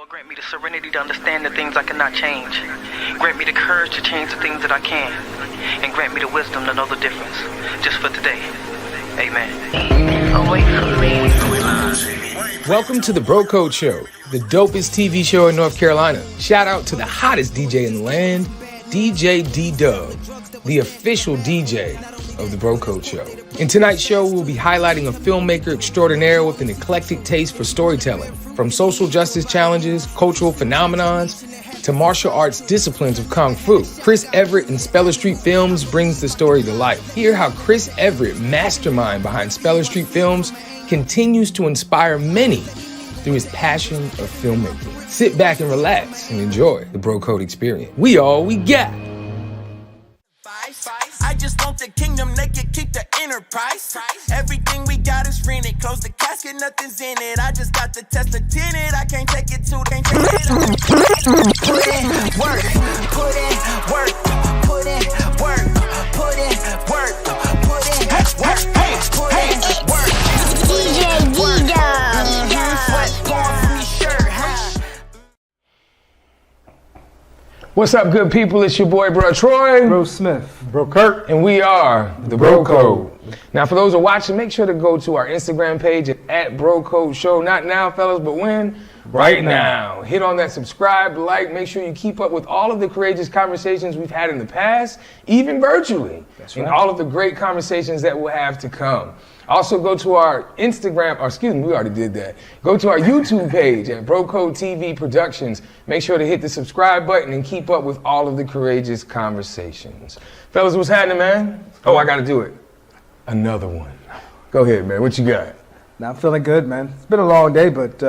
Lord, grant me the serenity to understand the things I cannot change. Grant me the courage to change the things that I can. And grant me the wisdom to know the difference. Just for today. Amen. Welcome to the Bro Code Show, the dopest TV show in North Carolina. Shout out to the hottest DJ in the land, DJ D-Dub, the official DJ of the Bro Code Show. In tonight's show, we'll be highlighting a filmmaker extraordinaire with an eclectic taste for storytelling, from social justice challenges, cultural phenomenons, to martial arts disciplines of Kung Fu. Chris Everett in Speller Street Films brings the story to life. Hear how Chris Everett, mastermind behind Speller Street Films, continues to inspire many through his passion of filmmaking. Sit back and relax and enjoy the Bro Code experience. We all we got. I just want the kingdom, they can keep the enterprise. Everything we got is rented. Close the casket, nothing's in it. I just got the test of tenant. I can't take it to, can't take it. Put in work, put in work, put in work, put in work, put in work, put in work. DJ D-Dub. What's up, good people? It's your boy, Bro Troy. Bro Smith. Bro Kurt. And we are the Bro Code. Now, for those who are watching, make sure to go to our Instagram page at Bro Code Show. Not now, fellas, but when? Right now. Hit on that subscribe, like, make sure you keep up with all of the courageous conversations we've had in the past, even virtually. That's right. And all of the great conversations that we'll have to come. Also, go to our Instagram, or excuse me, we already did that. Go to our YouTube page at Bro Code TV Productions. Make sure to hit the subscribe button and keep up with all of the courageous conversations. Fellas, what's happening, man? Oh, I got to do it. Another one. Go ahead, man. What you got? Now, I'm feeling good, man. It's been a long day, but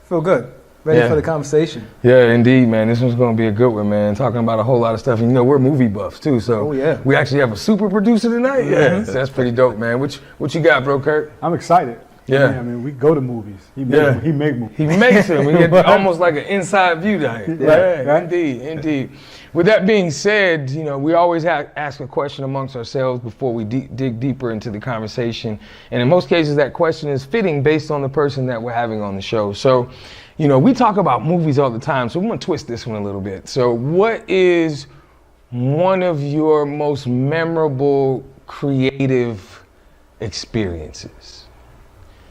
feel good. Ready for the conversation. Yeah, indeed, man. This one's going to be a good one, man. Talking about a whole lot of stuff. And, you know, we're movie buffs, too. So we actually have a super producer tonight. Yeah, so that's pretty dope, man. What you got, Bro Kurt? I'm excited. Yeah. I mean, we go to movies. He make movies. He makes them. We get almost like an inside view tonight. Right. Indeed. With that being said, you know, we always ask a question amongst ourselves before we dig deeper into the conversation. And in most cases, that question is fitting based on the person that we're having on the show. So, you know, we talk about movies all the time, so we're going to twist this one a little bit. So what is one of your most memorable creative experiences?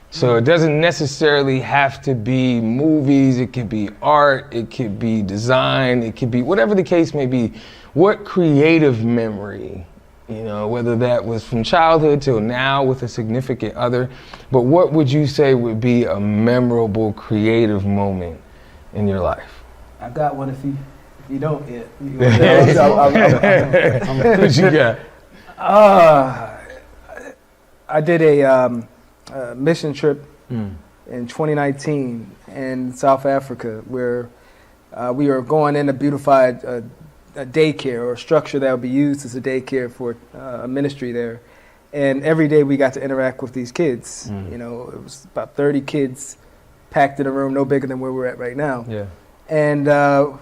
So it doesn't necessarily have to be movies, it could be art, it could be design, it could be whatever the case may be. What creative memory, you know, whether that was from childhood till now with a significant other, but what would you say would be a memorable creative moment in your life? I got one if you don't yet. What you got? I did a mission trip in 2019 in South Africa where we were going in to beautify a daycare or a structure that would be used as a daycare for a ministry there. And every day we got to interact with these kids. You know, it was about 30 kids packed in a room no bigger than where we're at right now. Yeah. And I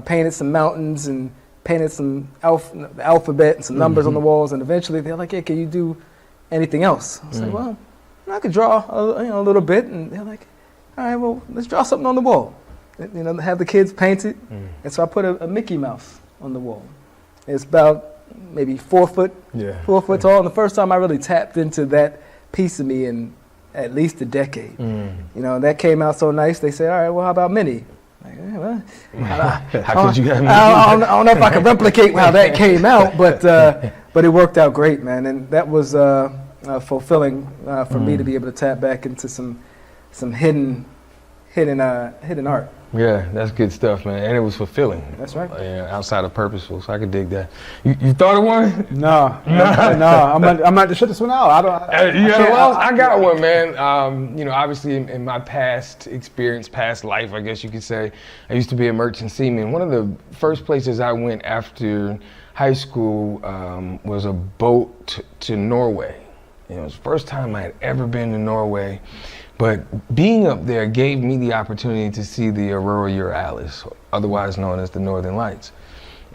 painted some mountains and painted some alphabet and some numbers on the walls. And eventually they're like, "Hey, can you do anything else?" I was like, "Well, I could draw a little bit." And they're like, "All right, well, let's draw something on the wall." You know, have the kids paint it. And so I put a Mickey Mouse on the wall. It's about maybe 4 foot tall. And the first time I really tapped into that piece of me in at least a decade. You know, that came out so nice. They said, "All right, well, how about Minnie?" Like, well, how could you have Minnie? I don't know if I can replicate how that came out, but it worked out great, man. And that was fulfilling for me to be able to tap back into some hidden art. Yeah, that's good stuff, man. And it was fulfilling. That's right. Outside of purposeful, so I could dig that. You thought of one? No. I'm not to shut this one out. I got one, man. You know, obviously in my past experience, past life, I guess you could say, I used to be a merchant seaman. One of the first places I went after high school was a boat to Norway. You know, it was the first time I had ever been to Norway. But being up there gave me the opportunity to see the Aurora Borealis, otherwise known as the Northern Lights.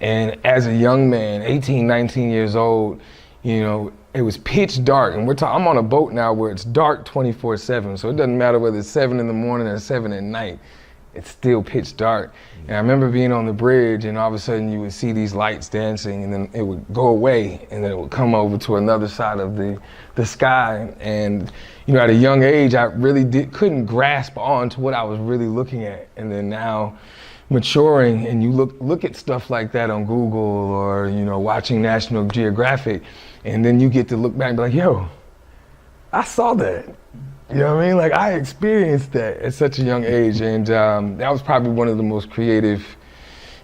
And as a young man, 18, 19 years old, you know, it was pitch dark. And I'm on a boat now where it's dark 24/7. So it doesn't matter whether it's 7 in the morning or 7 at night. it's still pitch dark. And I remember being on the bridge, and all of a sudden you would see these lights dancing, and then it would go away, and then it would come over to another side of the sky. And you know, at a young age, I really couldn't grasp on to what I was really looking at. And then now, maturing, and you look at stuff like that on Google, or you know, watching National Geographic, and then you get to look back and be like, yo, I saw that. You know what I mean? Like, I experienced that at such a young age, and that was probably one of the most creative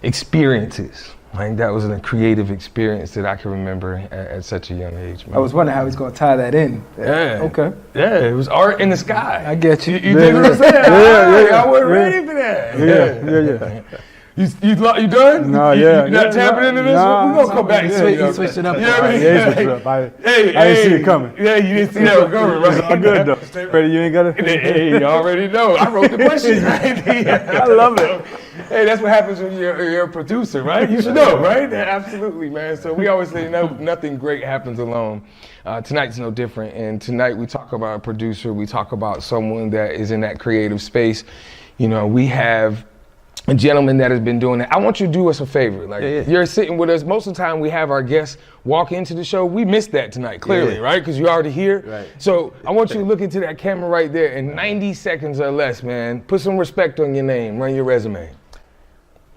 experiences. Like, that was a creative experience that I can remember at such a young age, man. I was wondering how he's going to tie that in. Yeah. Okay. Yeah, it was art in the sky. I get you. You dig what I'm saying? Yeah. I wasn't ready for that. Yeah. You done? No, You not tapping into this? Nah, We're going to come back. He switched it up. You know what I mean? Yeah, he switched it up. I didn't see it coming. Yeah, you didn't see that one coming, right? It's all good though. Freddie, you ain't got it? Hey, you already know. I wrote the question, right? I love it. Hey, that's what happens when you're a producer, right? You should know, right? Absolutely, man. So we always say nothing great happens alone. Tonight's no different. And tonight we talk about a producer. We talk about someone that is in that creative space. You know, we have a gentleman that has been doing it. I want you to do us a favor. Like, you're sitting with us. Most of the time we have our guests walk into the show. We missed that tonight, clearly, right? Because you're already here. Right. So I want you to look into that camera right there in 90 seconds or less, man. Put some respect on your name. Run your resume.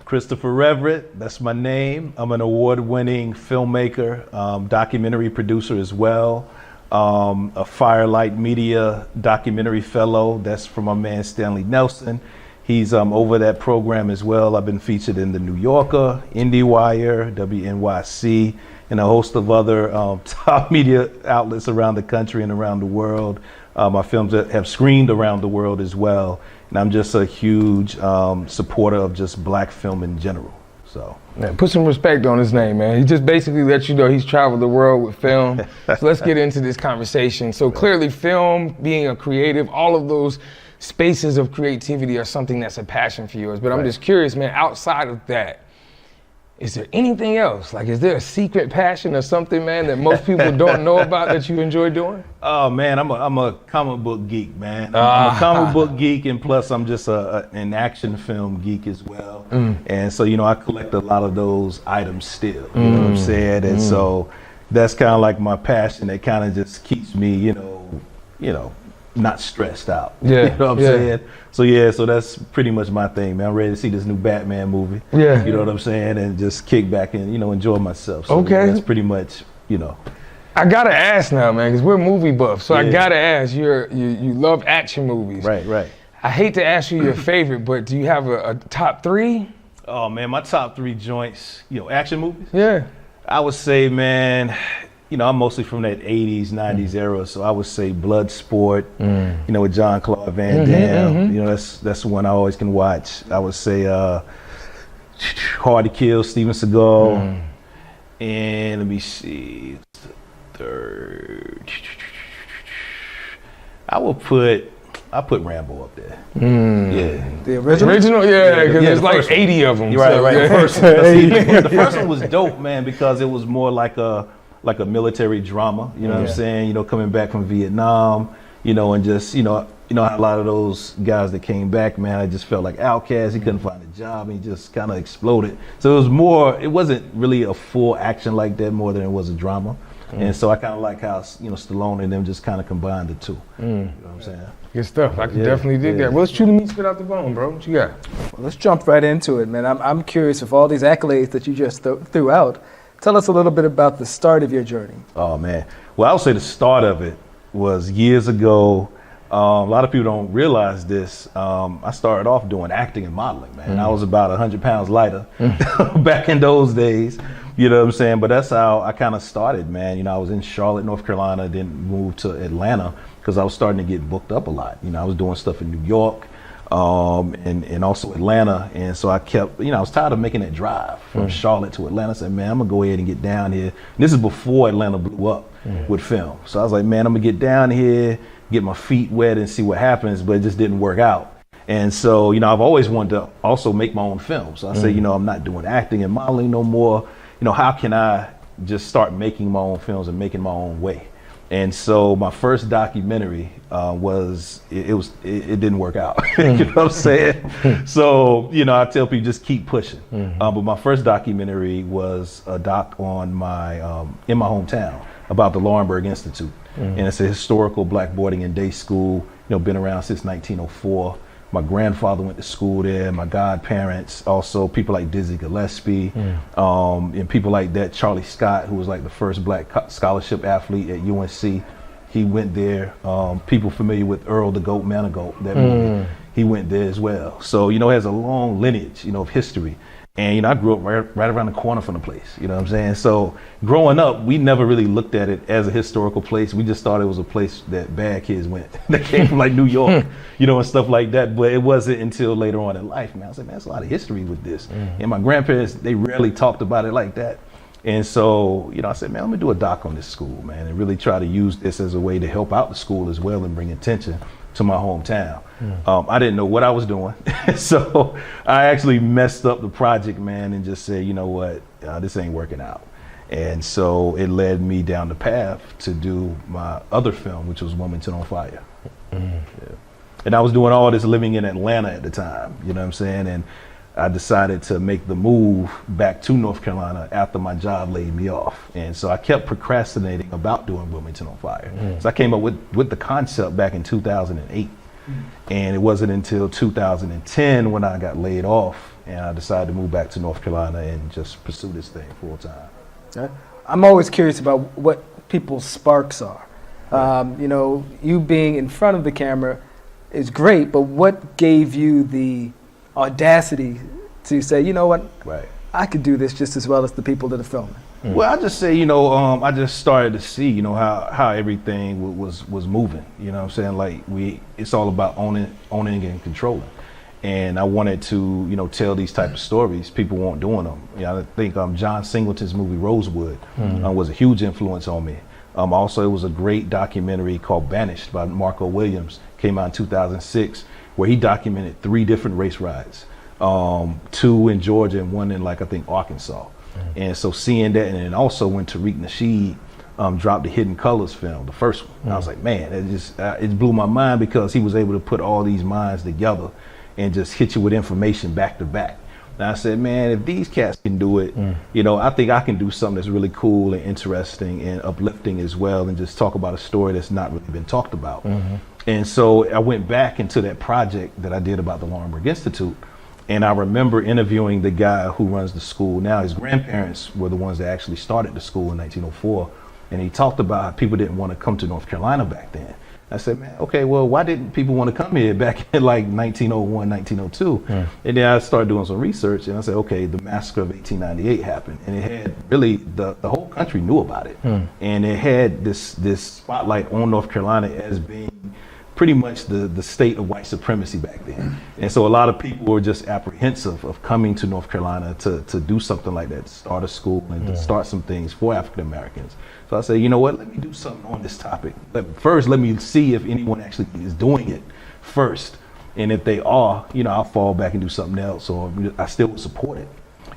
Christopher Everett, that's my name. I'm an award-winning filmmaker, documentary producer as well. A Firelight Media documentary fellow. That's from my man Stanley Nelson. He's over that program as well. I've been featured in The New Yorker, IndieWire, WNYC, and a host of other top media outlets around the country and around the world. My films have screened around the world as well. And I'm just a huge supporter of just black film in general. So Man, put some respect on his name, man. He just basically lets you know he's traveled the world with film. So let's get into this conversation. So clearly film, being a creative, all of those spaces of creativity are something that's a passion for yours. But I'm just curious, man, outside of that, is there anything else? Like, is there a secret passion or something, man, that most people don't know about that you enjoy doing? Oh man, I'm a comic book geek, man. I'm a comic book geek, and plus I'm just an action film geek as well. And so, you know, I collect a lot of those items still, you know what I'm saying? And so that's kind of like my passion that kind of just keeps me, you know, not stressed out. Yeah. You know what I'm saying? So that's pretty much my thing, man. I'm ready to see this new Batman movie. Yeah. You know what I'm saying? And just kick back and, you know, enjoy myself. So Okay. that's pretty much, you know. I gotta ask now, man, because we're movie buffs. So I Yeah. gotta ask, you love action movies. Right. I hate to ask you your favorite, but do you have a top three? Oh man, my top three joints, you know, action movies. Yeah. I would say, man, you know, I'm mostly from that 80s, 90s era, so I would say Bloodsport, you know, with Jean-Claude Van Damme. You know, that's one I always can watch. I would say Hard to Kill, Steven Seagal. And let me see, third. I put Rambo up there. Yeah. The original? Original? Yeah, because there's the like first one. 80 of them. You're right, so, right. yeah. The first one was dope, man, because it was more like a military drama. You know what I'm saying? You know, coming back from Vietnam, you know, and just, you know how a lot of those guys that came back, man, I just felt like outcasts. He couldn't find a job, and he just kind of exploded. So it wasn't really a full action like that, more than it was a drama. And so I kind of like how, you know, Stallone and them just kind of combined the two. You know what I'm saying? Good stuff. I can definitely dig that. Well, let's chew the meat, spit out the bone, bro. What you got? Well, let's jump right into it, man. I'm curious, with all these accolades that you just threw out, tell us a little bit about the start of your journey. Oh man. Well, I would say the start of it was years ago. A lot of people don't realize this. I started off doing acting and modeling, man. I was about 100 pounds lighter back in those days. You know what I'm saying? But that's how I kind of started, man. You know, I was in Charlotte, North Carolina, then moved to Atlanta because I was starting to get booked up a lot. You know, I was doing stuff in New York and also Atlanta. And so I kept, you know, I was tired of making that drive from Charlotte to Atlanta. I said, man, I'm going to go ahead and get down here. And this is before Atlanta blew up with film. So I was like, man, I'm going to get down here, get my feet wet and see what happens. But it just didn't work out. And so, you know, I've always wanted to also make my own films. So I said, you know, I'm not doing acting and modeling no more. You know, how can I just start making my own films and making my own way? And so my first documentary it didn't work out. You know what I'm saying? So, you know, I tell people just keep pushing. But my first documentary was a doc on in my hometown about the Laurinburg Institute. And it's a historical black boarding and day school, you know, been around since 1904. My grandfather went to school there, my godparents, also people like Dizzy Gillespie, and people like that, Charlie Scott, who was like the first black scholarship athlete at UNC. He went there. People familiar with Earl the Goat Manigault, that movie, he went there as well. So, you know, it has a long lineage, you know, of history. And, you know, I grew up right around the corner from the place, you know what I'm saying? So growing up, we never really looked at it as a historical place. We just thought it was a place that bad kids went that came from like New York, you know, and stuff like that. But it wasn't until later on in life, man. I was like, man, there's a lot of history with this. And my grandparents, they rarely talked about it like that. And so, you know, I said, man, I'm gonna do a doc on this school, man, and really try to use this as a way to help out the school as well and bring attention to my hometown. I didn't know what I was doing. So I actually messed up the project, man, and just said, you know what, this ain't working out. And so it led me down the path to do my other film, which was Wilmington on Fire. Yeah. And I was doing all this living in Atlanta at the time, you know what I'm saying? And I decided to make the move back to North Carolina after my job laid me off. And so I kept procrastinating about doing Wilmington on Fire. So I came up with the concept back in 2008. And it wasn't until 2010 when I got laid off and I decided to move back to North Carolina and just pursue this thing full time. I'm always curious about what people's sparks are. You know, you being in front of the camera is great, but what gave you the audacity to say, you know what, I could do this just as well as the people that are filming? Well, I just say, you know, I just started to see, you know, how everything was moving. You know what I'm saying? Like it's all about owning and controlling. And I wanted to, you know, tell these type of stories. People weren't doing them. You know, I think John Singleton's movie Rosewood was a huge influence on me. Also, it was a great documentary called Banished by Marco Williams. Came out in 2006, where he documented 3 different race riots, 2 in Georgia and 1 in, like, I think, Arkansas. And so seeing that, and then also when Tariq Nasheed dropped the Hidden Colors film, the first one, I was like, man, it blew my mind because he was able to put all these minds together and just hit you with information back to back. And I said, man, if these cats can do it, you know, I think I can do something that's really cool and interesting and uplifting as well, and just talk about a story that's not really been talked about. And so I went back into that project that I did about the Laurinburg Institute. And I remember interviewing the guy who runs the school now. His grandparents were the ones that actually started the school in 1904. And he talked about how people didn't want to come to North Carolina back then. I said, man, okay, well, why didn't people want to come here back in like 1901, 1902? And then I started doing some research and I said, okay, the massacre of 1898 happened. And it had really, the whole country knew about it. And it had this spotlight on North Carolina as being pretty much the state of white supremacy back then. And so a lot of people were just apprehensive of coming to North Carolina to do something like that, to start a school and to start some things for African Americans. So I said, you know what, let me do something on this topic. First, let me see if anyone actually is doing it first. And if they are, you know, I'll fall back and do something else, or I still would support it.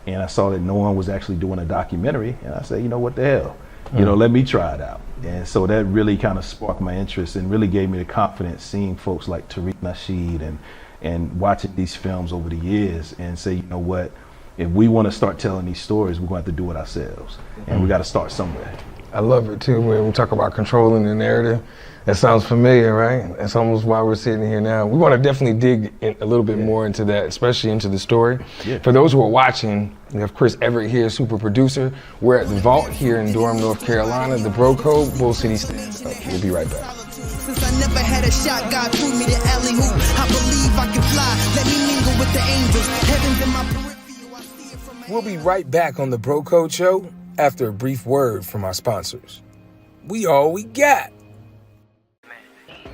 And I saw that no one was actually doing a documentary. And I said, you know, what the hell? You know, let me try it out. And so that really kind of sparked my interest and really gave me the confidence seeing folks like Tariq Nasheed and watching these films over the years and say, you know what, if we want to start telling these stories, we're going to have to do it ourselves. And we got to start somewhere. I love it too when we talk about controlling the narrative. That sounds familiar, right? That's almost why we're sitting here now. We want to definitely dig in a little bit more into that, especially into the story. For those who are watching, we have Chris Everett here, super producer. We're at the Vault here in Durham, North Carolina, the Bro Code, Bull City stands up. We'll be right back. Since I never had a shot, God threw me the alley-oop. I believe I can fly. Let me mingle with the angels. Heaven's in my peripheral. I see it from We'll be right back on the Bro Code Show after a brief word from our sponsors. We all we got.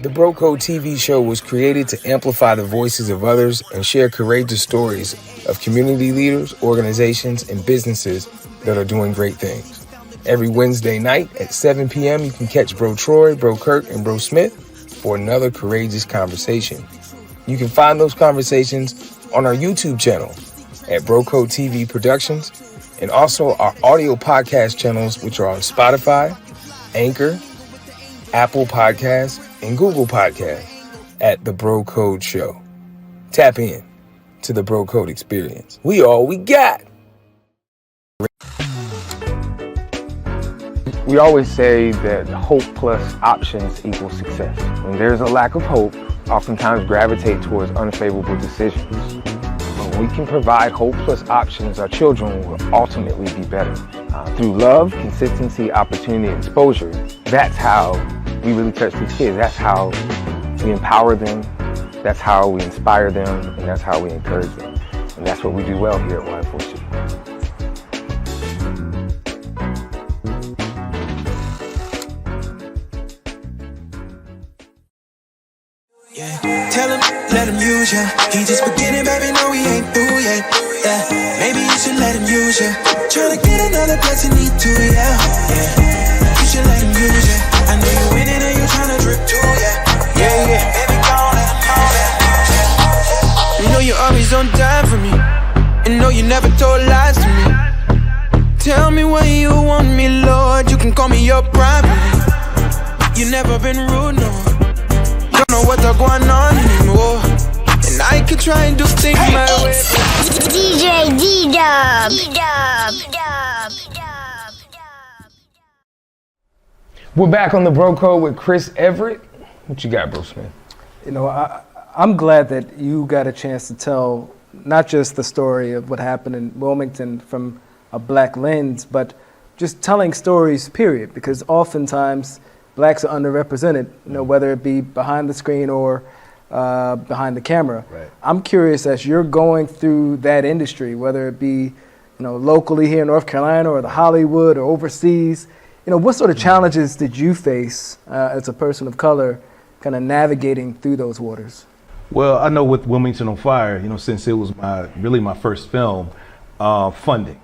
The Bro Code TV show was created to amplify the voices of others and share courageous stories of community leaders, organizations, and businesses that are doing great things. Every Wednesday night at 7 p.m., you can catch Bro Troy, Bro Kirk, and Bro Smith for another courageous conversation. You can find those conversations on our YouTube channel at Bro Code TV Productions, and also our audio podcast channels, which are on Spotify, Anchor, Apple Podcasts, and Google Podcasts at The Bro Code Show. Tap in to the Bro Code experience. We all we got. We always say that hope plus options equals success. When there's a lack of hope, oftentimes gravitate towards unfavorable decisions. When we can provide hope plus options, our children will ultimately be better. Through love, consistency, opportunity, and exposure, that's how we really touch these kids. That's how we empower them. That's how we inspire them. And that's how we encourage them. And that's what we do well here at Y4C. Tell him, let him use ya. He just beginning, baby, no, he ain't through yet. Yeah, maybe you should let him use ya. Tryna get another blessing, need to, yeah. You should let him use ya. I know you winning and you tryna drip too, yeah. Baby, go let him use ya. You know you always on time for me. And know you never told lies to me. Tell me when you want me, Lord. You can call me your property. You never been rude, no. Don't know what's going on anymore. And I could try and do things my way. DJ D-Dub. We're back on the Bro Code with Chris Everett. What you got, Bro Smith? You know, I'm glad that you got a chance to tell not just the story of what happened in Wilmington from a black lens, but just telling stories, period. Because oftentimes blacks are underrepresented, you know, whether it be behind the screen or behind the camera. Right. I'm curious, as you're going through that industry, whether it be, you know, locally here in North Carolina or the Hollywood or overseas, you know, what sort of challenges did you face as a person of color kind of navigating through those waters? Well, I know with Wilmington on Fire, you know, since it was my first film, funding.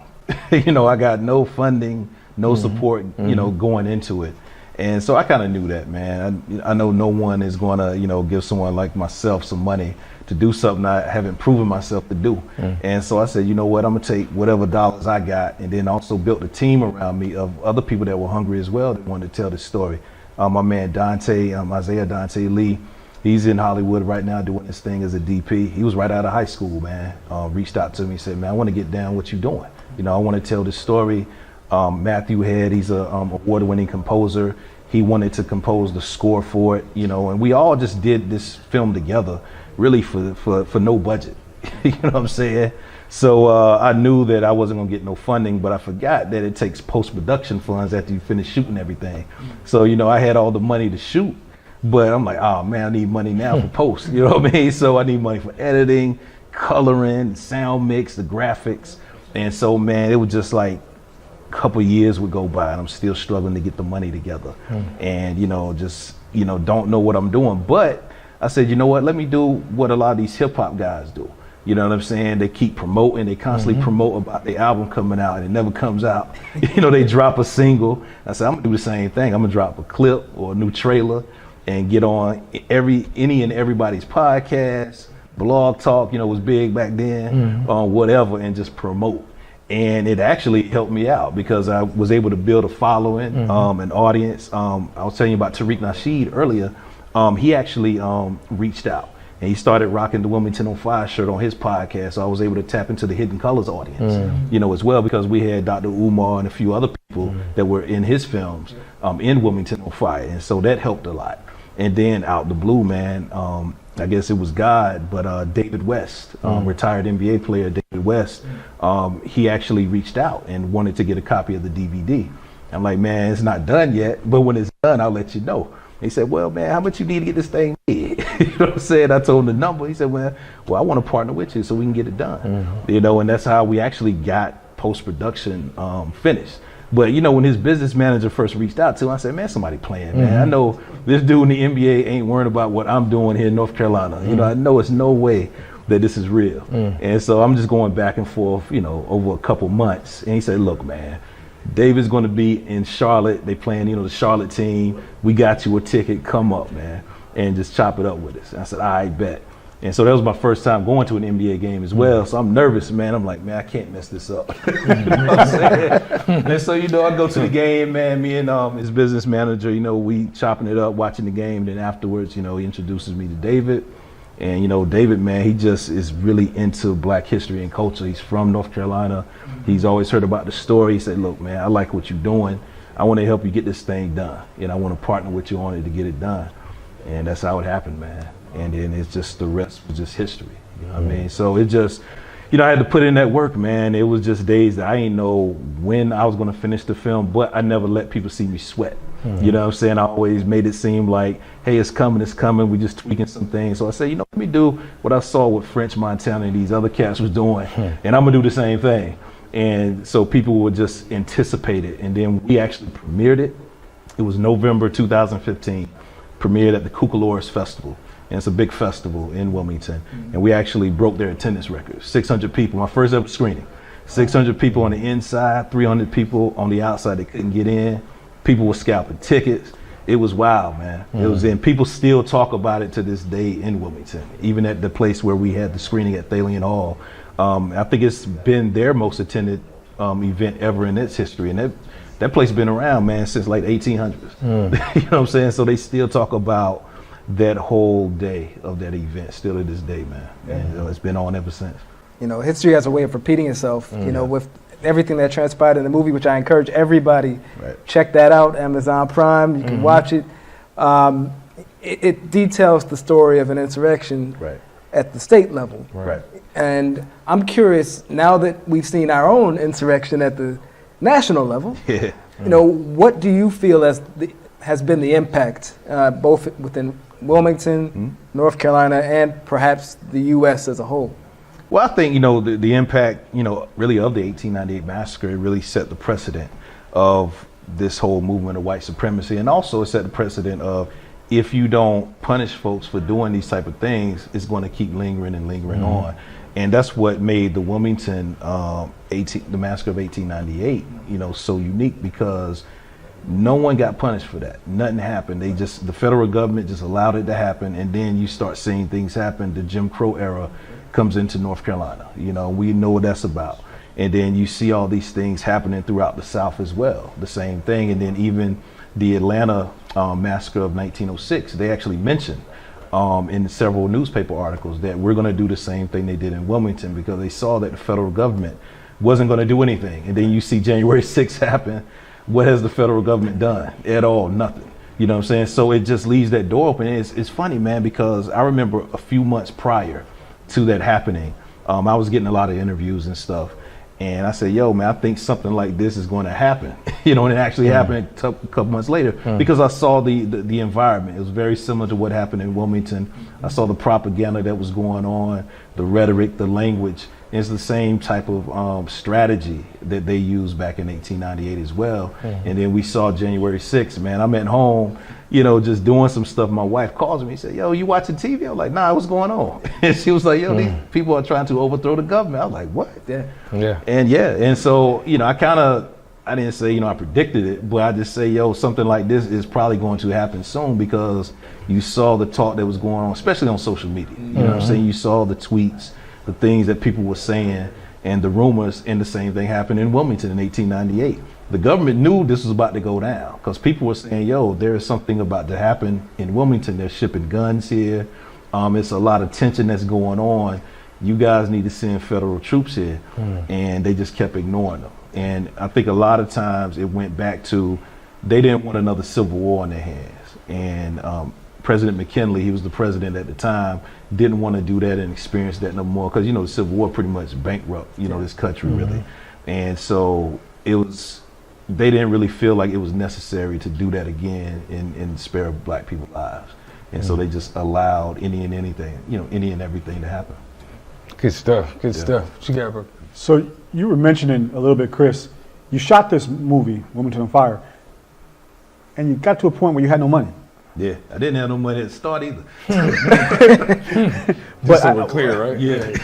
You know, I got no funding, no support, you know, going into it. And so I kind of knew that, man. I know no one is going to, you know, give someone like myself some money to do something I haven't proven myself to do. And so I said, you know what, I'm going to take whatever dollars I got, and then also built a team around me of other people that were hungry as well that wanted to tell this story. My man Dante, Isaiah Dante Lee, he's in Hollywood right now doing this thing as a DP. He was right out of high school, man. Reached out to me, said, man, I want to get down what you're doing. You know, I want to tell this story. Matthew Head, he's a award-winning composer. He wanted to compose the score for it, you know, and we all just did this film together, really for no budget. You know what I'm saying? So I knew that I wasn't gonna get no funding, but I forgot that it takes post-production funds after you finish shooting everything. So, you know, I had all the money to shoot, but I'm like, oh man, I need money now for post. You know what I mean? So I need money for editing, coloring, sound mix, the graphics. And so, man, it was just like couple years would go by and I'm still struggling to get the money together. And, you know, just, you know, don't know what I'm doing. But I said, you know what, let me do what a lot of these hip hop guys do. You know what I'm saying? They keep promoting, they constantly promote about the album coming out and it never comes out. You know, they drop a single. I said, I'm gonna do the same thing. I'm gonna drop a clip or a new trailer and get on any and everybody's podcast, Blog Talk, you know, was big back then, whatever, and just promote. And it actually helped me out because I was able to build a following, an audience. I was telling you about Tariq Nasheed earlier. He actually reached out and he started rocking the Wilmington on Fire shirt on his podcast. So I was able to tap into the Hidden Colors audience, you know, as well, because we had Dr. Umar and a few other people that were in his films in Wilmington on Fire. And so that helped a lot. And then out the blue, man, I guess it was God, but David West, retired NBA player David West, he actually reached out and wanted to get a copy of the DVD. I'm like, man, it's not done yet, but when it's done, I'll let you know. He said, well, man, how much you need to get this thing made? You know what I'm saying? I told him the number. He said, well, I want to partner with you so we can get it done. You know, and that's how we actually got post-production finished. But, you know, when his business manager first reached out to him, I said, man, somebody playing, man. I know this dude in the NBA ain't worrying about what I'm doing here in North Carolina. You know, I know it's no way that this is real. And so I'm just going back and forth, you know, over a couple months. And he said, look, man, David's going to be in Charlotte. They playing, you know, the Charlotte team. We got you a ticket. Come up, man, and just chop it up with us. And I said, all right, bet. And so that was my first time going to an NBA game as well. So I'm nervous, man. I'm like, man, I can't mess this up. You know what I'm saying? And so, I go to the game, man. Me and his business manager, we chopping it up, watching the game. Then afterwards, he introduces me to David. And, David, man, he just is really into Black history and culture. He's from North Carolina. He's always heard about the story. He said, look, man, I like what you're doing. I want to help you get this thing done. And I want to partner with you on it to get it done. And that's how it happened, man. And then it's just the rest was just history. You know what I mean? So it just, I had to put in that work, man. It was just days that I didn't know when I was going to finish the film, but I never let people see me sweat. You know what I'm saying? I always made it seem like, hey, it's coming. We're just tweaking some things. So I said, let me do what I saw what French Montana and these other cats was doing, and I'm going to do the same thing. And so people would just anticipate it. And then we actually premiered it. It was November 2015, premiered at the Cucalores Festival. And it's a big festival in Wilmington. And we actually broke their attendance record. 600 people, my first ever screening. 600 people on the inside, 300 people on the outside that couldn't get in. People were scalping tickets. It was wild, man. It was in. People still talk about it to this day in Wilmington, even at the place where we had the screening at Thalian Hall. I think it's been their most attended event ever in its history. And that place has been around, man, since like 1800s. You know what I'm saying? So they still talk about that whole day of that event still to this day, man. And it's been on ever since. History has a way of repeating itself, with everything that transpired in the movie, which I encourage everybody, check that out, Amazon Prime, you can watch it. It details the story of an insurrection at the state level. And I'm curious, now that we've seen our own insurrection at the national level, what do you feel has been the impact, both within Wilmington, North Carolina, and perhaps the U.S. as a whole? Well, I think, the impact, really of the 1898 massacre, it really set the precedent of this whole movement of white supremacy. And also it set the precedent of if you don't punish folks for doing these type of things, it's going to keep lingering and lingering on. And that's what made the Wilmington, the massacre of 1898, so unique, because no one got punished for that. Nothing happened. The federal government just allowed it to happen. And then you start seeing things happen. The Jim Crow era comes into North Carolina. We know what that's about. And then you see all these things happening throughout the South as well. The same thing. And then even the Atlanta massacre of 1906, they actually mentioned in several newspaper articles that we're going to do the same thing they did in Wilmington, because they saw that the federal government wasn't going to do anything. And then you see January 6th happen. What has the federal government done? At all? Nothing. You know what I'm saying? So it just leaves that door open. It's funny, man, because I remember a few months prior to that happening, I was getting a lot of interviews and stuff. And I said, yo, man, I think something like this is going to happen. And it actually happened a couple months later, because I saw the environment. It was very similar to what happened in Wilmington. I saw the propaganda that was going on, the rhetoric, the language. It's the same type of strategy that they used back in 1898 as well. And then we saw January 6th, man. I'm at home, just doing some stuff. My wife calls me and said, yo, you watching TV? I'm like, nah, what's going on? And she was like, yo, these people are trying to overthrow the government. I was like, what? And so, I didn't say, I predicted it, but I just say, yo, something like this is probably going to happen soon, because you saw the talk that was going on, especially on social media. You know what I'm saying? You saw the tweets, the things that people were saying, and the rumors, and the same thing happened in Wilmington in 1898. The government knew this was about to go down, because people were saying, yo, there is something about to happen in Wilmington. They're shipping guns here. It's a lot of tension that's going on. You guys need to send federal troops here. And they just kept ignoring them. And I think a lot of times it went back to, they didn't want another civil war in their hands. And President McKinley, he was the president at the time, didn't want to do that and experience that no more, because the Civil War pretty much bankrupt this country really. And so they didn't really feel like it was necessary to do that again and spare Black people's lives. And so they just allowed any and everything to happen. Good stuff. What you got, bro? So you were mentioning a little bit, Chris, you shot this movie, Wilmington on Fire, and you got to a point where you had no money. Yeah, I didn't have no money at the start either. But so we're clear, right? Yeah.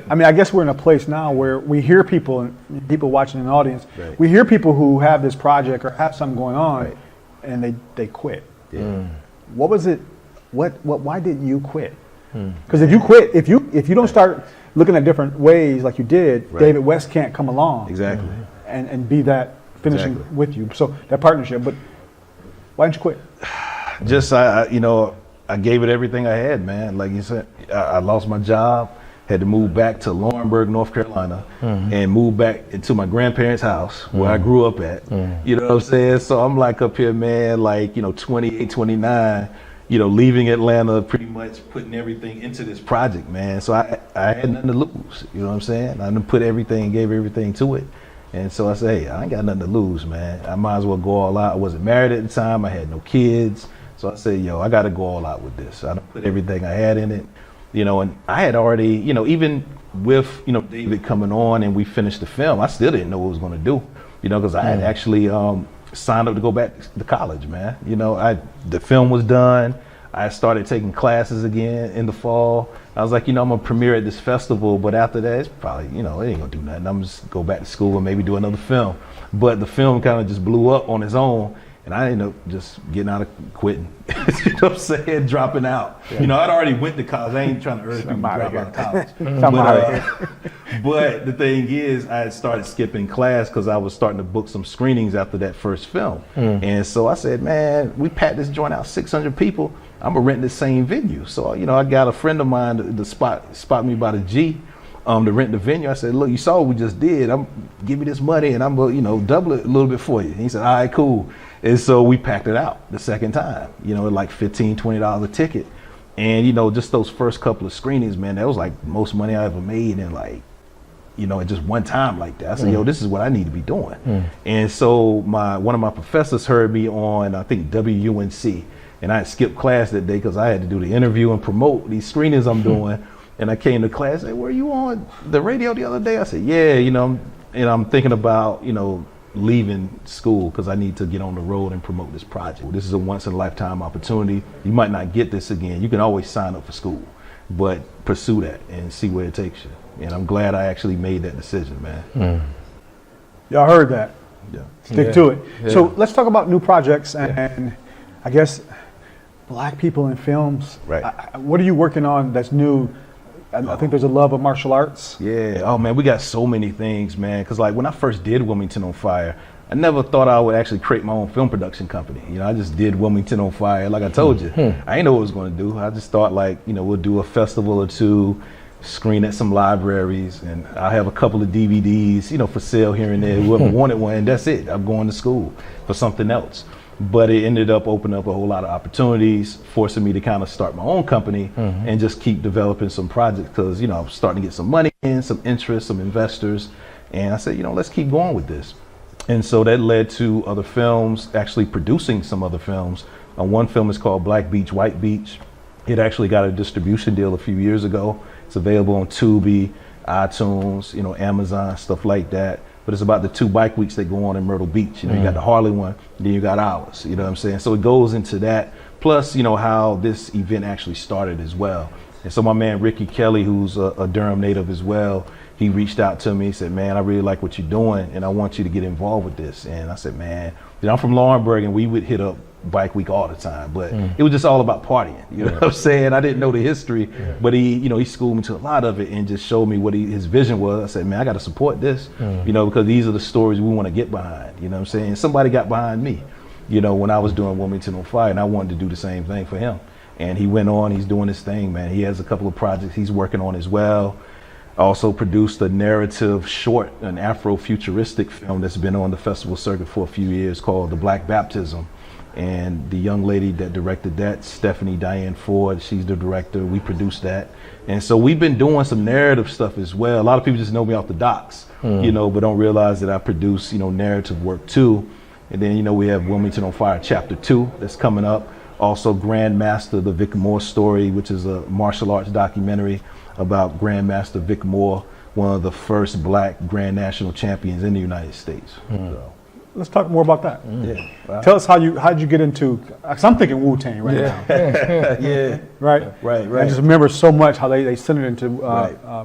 I mean, I guess we're in a place now where we hear people watching in the audience, we hear people who have this project or have something going on, and they quit. Yeah. What was it? Why didn't you quit? Because if you quit, if you don't start looking at different ways like you did, David West can't come along Exactly. and be that finishing Exactly. with you. So that partnership. But why didn't you quit? Just I gave it everything I had, man. Like you said, I lost my job, had to move back to Laurinburg, North Carolina, and move back into my grandparents' house where I grew up at. You know what I'm saying? So I'm like up here, man, like 28, 29. Leaving Atlanta, pretty much putting everything into this project, man. So I had nothing to lose. You know what I'm saying? I done put everything, gave everything to it. And so I said, hey, I ain't got nothing to lose, man. I might as well go all out. I wasn't married at the time. I had no kids. So I said, yo, I got to go all out with this. I done put everything I had in it. And I had already, even with, David coming on and we finished the film, I still didn't know what I was going to do, because I had actually signed up to go back to college, man. The film was done. I started taking classes again in the fall. I was like, I'm gonna premiere at this festival, but after that, it's probably, it ain't gonna do nothing. I'm just go back to school and maybe do another film. But the film kind of just blew up on its own, and I ended up just getting out of quitting. You know what I'm saying? Dropping out. I'd already went to college. I ain't trying to urge people to drop out of college. But the thing is, I had started skipping class because I was starting to book some screenings after that first film. And so I said, man, we packed this joint out, 600 people. I'm gonna rent the same venue. So, I got a friend of mine to spot me by the G to rent the venue. I said, look, you saw what we just did. Give me this money and I'm gonna, double it a little bit for you. And he said, all right, cool. And so we packed it out the second time, like $15, $20 a ticket. And, just those first couple of screenings, man, that was like the most money I ever made in like, at just one time like that. I said, yo, this is what I need to be doing. And so one of my professors heard me on, I think, WUNC. And I had skipped class that day because I had to do the interview and promote these screenings I'm doing. And I came to class, hey, were you on the radio the other day? I said, yeah, and I'm thinking about, leaving school because I need to get on the road and promote this project. This is a once in a lifetime opportunity. You might not get this again. You can always sign up for school, but pursue that and see where it takes you. And I'm glad I actually made that decision, man. Y'all heard that. Yeah. Stick to it. Yeah. So let's talk about new projects and I guess Black people in films. Right. What are you working on that's new? I think there's a love of martial arts. Yeah. Oh man, we got so many things, man. Because like when I first did Wilmington on Fire, I never thought I would actually create my own film production company. I just did Wilmington on Fire. Like I told you, I didn't know what I was going to do. I just thought like, we'll do a festival or two, screen at some libraries, and I'll have a couple of DVDs, for sale here and there. Whoever wanted one, and that's it. I'm going to school for something else. But it ended up opening up a whole lot of opportunities, forcing me to kind of start my own company and just keep developing some projects because, I'm starting to get some money in, some interest, some investors. And I said, let's keep going with this. And so that led to other films, actually producing some other films. One film is called Black Beach, White Beach. It actually got a distribution deal a few years ago. It's available on Tubi, iTunes, Amazon, stuff like that. But it's about the 2 bike weeks that go on in Myrtle Beach. You got the Harley one, then you got ours. You know what I'm saying? So it goes into that. Plus, how this event actually started as well. And so my man Ricky Kelly, who's a Durham native as well, he reached out to me. He said, man, I really like what you're doing, and I want you to get involved with this. And I said, man, I'm from Laurinburg, and we would hit up Bike Week all the time, but it was just all about partying. You know what I'm saying? I didn't know the history, but he schooled me to a lot of it and just showed me what his vision was. I said, man, I got to support this, because these are the stories we want to get behind. You know what I'm saying? And somebody got behind me, when I was doing Wilmington on Fire, and I wanted to do the same thing for him. And he went on, he's doing his thing, man. He has a couple of projects he's working on as well. Also produced a narrative short, an Afro-futuristic film that's been on the festival circuit for a few years called The Black Baptism. And the young lady that directed that, Stephanie Diane Ford, she's the director. We produced that. And so we've been doing some narrative stuff as well. A lot of people just know me off the docs, but don't realize that I produce, narrative work too. And then, we have Wilmington on Fire Chapter 2 that's coming up. Also Grandmaster, the Vic Moore story, which is a martial arts documentary about Grandmaster Vic Moore, one of the first Black Grand National champions in the United States. So. Let's talk more about that. Yeah. Wow. Tell us how'd you get into, because I'm thinking Wu-Tang right now. Yeah. Right? Right. I just remember so much how they sent it into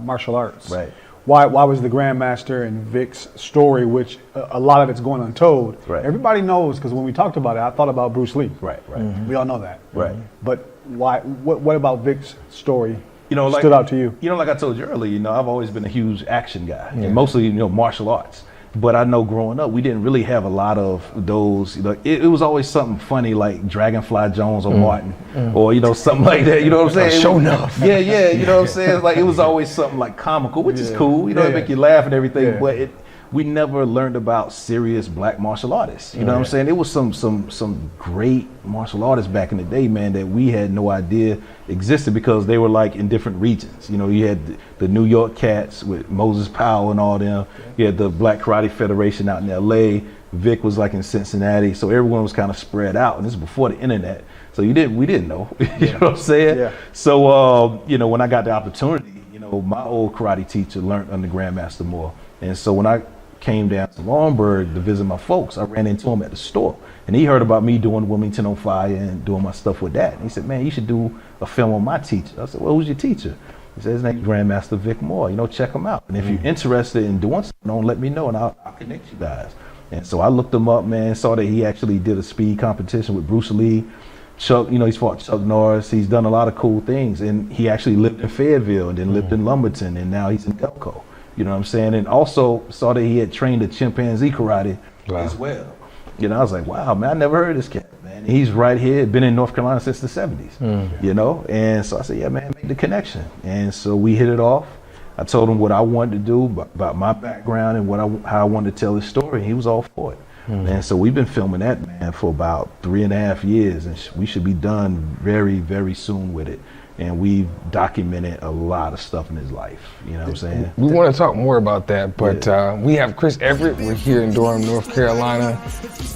martial arts. Right. Why was the Grandmaster and Vic's story, which a lot of it's going untold. Right. Everybody knows, because when we talked about it, I thought about Bruce Lee. Right. We all know that. Right. But why? What about Vic's story Like, stood out to you? Like I told you earlier, I've always been a huge action guy, and mostly, martial arts. But I know growing up, we didn't really have a lot of those. It was always something funny like Dragonfly Jones or Martin, or something like that. You know what I'm saying? Show enough. Yeah. You know what I'm saying? Like it was always something like comical, which is cool. It make you laugh and everything. But we never learned about serious black martial artists. You know what I'm saying? It was some great martial artists back in the day, man, that we had no idea existed because they were like in different regions. You had the New York cats with Moses Powell and all them. You had the Black Karate Federation out in LA. Vic was like in Cincinnati. So everyone was kind of spread out, and this is before the internet. So we didn't know. You know what I'm saying? Yeah. So when I got the opportunity, my old karate teacher learned under Grandmaster Moore. And so when I came down to Longburg to visit my folks, I ran into him at the store, and he heard about me doing Wilmington on Fire and doing my stuff with that. And he said, "Man, you should do a film on my teacher." I said, "Well, who's your teacher?" He said, "His name's Grandmaster Vic Moore. Check him out. And if you're interested in doing something, don't let me know, and I'll connect you guys." And so I looked him up, man, saw that he actually did a speed competition with Bruce Lee. Chuck, he's fought Chuck Norris. He's done a lot of cool things, and he actually lived in Fayetteville and then lived in Lumberton, and now he's in Delco. You know what I'm saying? And also saw that he had trained a chimpanzee karate as well. I was like, wow, man, I never heard of this cat, man. He's right here, been in North Carolina since the 70s, And so I said, yeah, man, make the connection. And so we hit it off. I told him what I wanted to do about my background and how I wanted to tell his story. And he was all for it. And so we've been filming that, man, for about 3.5 years. And we should be done very, very soon with it. And we've documented a lot of stuff in his life. You know what I'm saying? We want to talk more about that, but we have Chris Everett. We're here in Durham, North Carolina.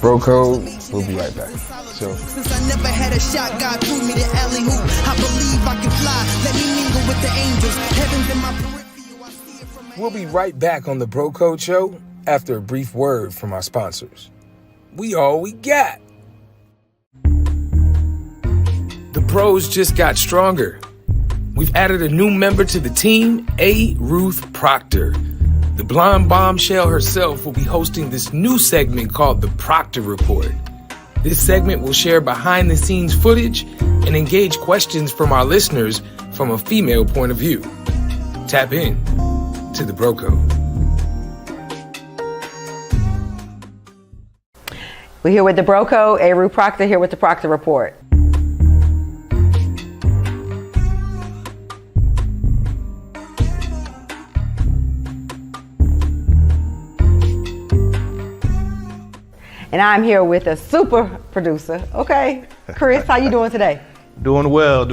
Bro Code. We'll be right back. So. Since I never had a shot, God threw me the alley hoop. I believe I can fly. Let me mingle with the angels. Heaven's in my peripheral. I see it from We'll be right back on the Bro Code Show after a brief word from our sponsors. We all we got. The Bros just got stronger. We've added a new member to the team, Ruth Proctor. The blonde bombshell herself will be hosting this new segment called the Proctor Report. This segment will share behind-the-scenes footage and engage questions from our listeners from a female point of view. Tap in to the Bro Code. We're here with the Bro Code, Ruth Proctor here with the Proctor Report. And I'm here with a super producer. Okay, Chris, how you doing today? Doing well.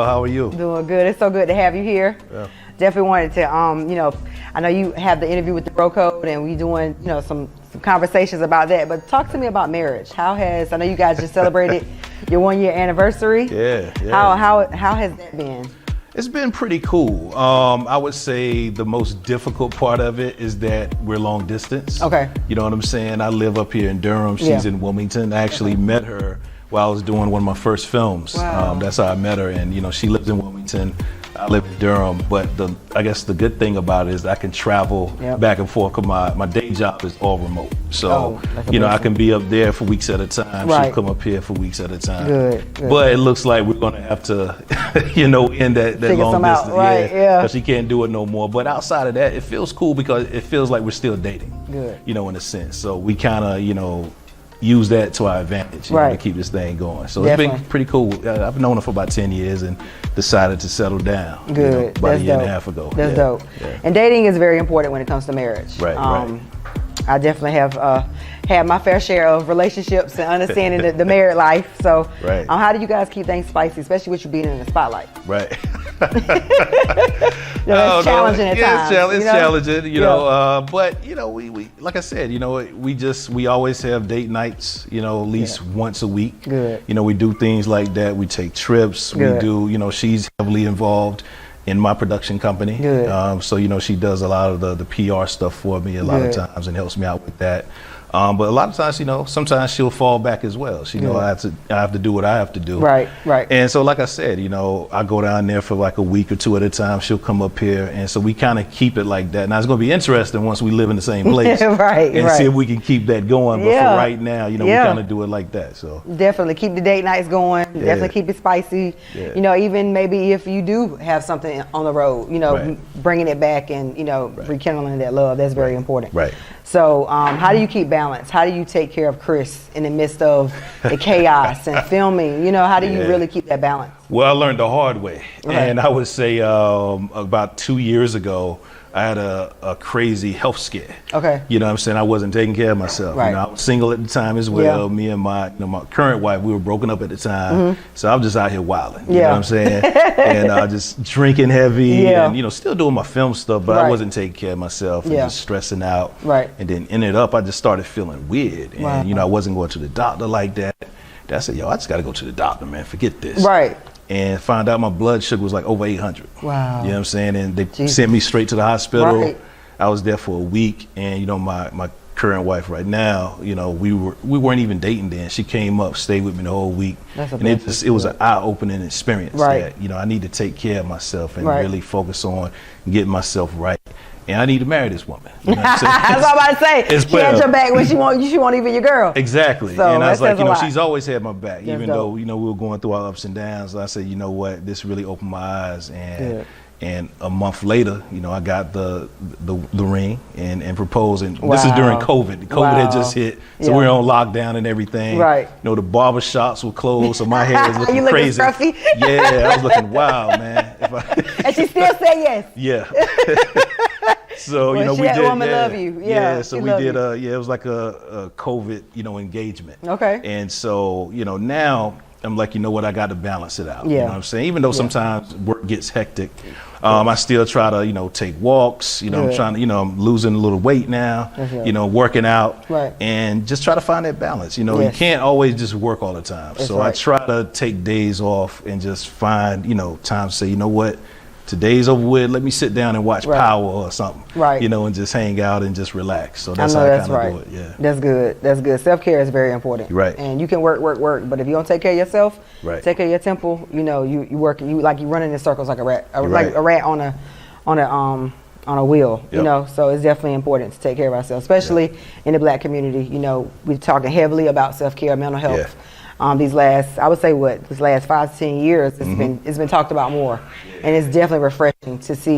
How are you? Doing good. It's so good to have you here. Yeah. Definitely wanted to, I know you have the interview with the Bro Code, and we doing, some conversations about that. But talk to me about marriage. I know you guys just celebrated your 1-year anniversary. Yeah. How has that been? It's been pretty cool. I would say the most difficult part of it is that we're long distance. Okay. You know what I'm saying? I live up here in Durham. She's in Wilmington. I actually met her while I was doing one of my first films. Wow. That's how I met her. And, she lives in Wilmington. I live in Durham. But I guess the good thing about it is I can travel back and forth because my day job is all remote. So, I can be up there for weeks at a time. Right. She'll come up here for weeks at a time. Good. But it looks like we're going to have to, end that long distance. Right, Because she can't do it no more. But outside of that, it feels cool because it feels like we're still dating. Good. In a sense. So we kind of, use that to our advantage to keep this thing going. So It's been pretty cool. I've known her for about 10 years and decided to settle down Good. about a year and a half ago. That's dope. Yeah. And dating is very important when it comes to marriage. Right. I definitely have had my fair share of relationships and understanding the married life. So how do you guys keep things spicy, especially with you being in the spotlight? Right. It's challenging at times. It's challenging, but we like I said, we always have date nights, at least once a week. Good. We do things like that. We take trips. Good. We do, she's heavily involved in my production company. Good. So, she does a lot of the PR stuff for me a lot of times and helps me out with that. But a lot of times, sometimes she'll fall back as well. She know I have to do what I have to do. Right. And so, like I said, I go down there for like a week or two at a time. She'll come up here, and so we kind of keep it like that. Now it's going to be interesting once we live in the same place, and see if we can keep that going. But for right now, we kind of do it like that. So definitely keep the date nights going. Definitely keep it spicy. Even maybe if you do have something on the road, bringing it back and rekindling that love. That's very important. Right. So how do you keep balance? How do you take care of Chris in the midst of the chaos and filming? How do you really keep that balance? Well, I learned the hard way. And I would say about 2 years ago, I had a crazy health scare. Okay. You know what I'm saying? I wasn't taking care of myself. Right. I was single at the time as well. Me and my current wife, we were broken up at the time. So I'm just out here wilding. You know what I'm saying? And just drinking heavy and, still doing my film stuff, but I wasn't taking care of myself and just stressing out. Right. And then ended up, I just started feeling weird. And, I wasn't going to the doctor like that. I said, I just got to go to the doctor, man. Forget this. Right. And found out my blood sugar was like over 800. Wow. You know what I'm saying? And they sent me straight to the hospital. Right. I was there for a week, and my current wife right now, we weren't even dating then. She came up, stayed with me the whole week. And it was an eye-opening experience that, I need to take care of myself and really focus on getting myself right. And I need to marry this woman. You know what I'm saying? That's what I'm about to say. She had your back when she won't even your girl. Exactly. So and I was like, she's always had my back, even though, dope. we were going through our ups and downs. I said, you know what, this really opened my eyes. And a month later, I got the ring and proposed. And this is during COVID. COVID had just hit. So we were on lockdown and everything. Right. The barber shops were closed, so my hair was looking you crazy. Looking scruffy? Yeah, I was looking wild, man. And she still said yes. Yeah. So we did. Woman love you. Yeah. So we did. It was like a COVID, engagement. Okay. And so now I'm like, I got to balance it out. Yeah. You know what I'm saying? Even though sometimes work gets hectic, I still try to take walks. I'm trying to, I'm losing a little weight now. Working out. Right. And just try to find that balance. You can't always just work all the time. So I try to take days off and just find time to say, you know what. Today's over with. Let me sit down and watch Power or something. Right. And just hang out and just relax. So that's how I kind of do it. Yeah. That's good. That's good. Self-care is very important. Right. And you can work, but if you don't take care of yourself, take care of your temple. You working. You running in circles like a rat, like a rat on a wheel. Yep. So it's definitely important to take care of ourselves, especially in the Black community. We're talking heavily about self-care, mental health. Yeah. These last 5 to 10 years, it's been talked about more, and it's definitely refreshing to see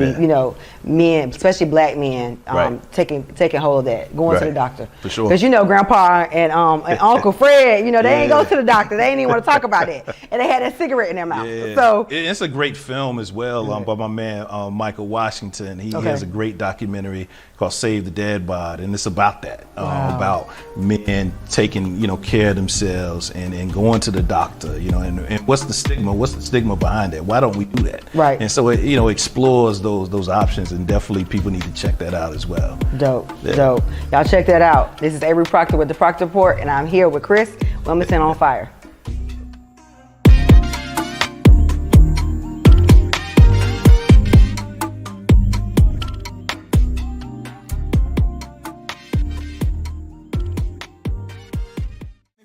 men, especially Black men, taking hold of that, going to the doctor. For sure. Because Grandpa and Uncle Fred, they ain't go to the doctor. They ain't even want to talk about it, and they had a cigarette in their mouth. Yeah. So it's a great film as well by my man Michael Washington. He has a great documentary called Save the Dead Bod, and it's about that, about men taking care of themselves and going to the doctor, and what's the stigma behind that? Why don't we do that? Right. And so it explores those options, and definitely people need to check that out as well. Dope. Y'all check that out. This is Everett Proctor with the Proctor Report, and I'm here with Chris Wilmington on Fire.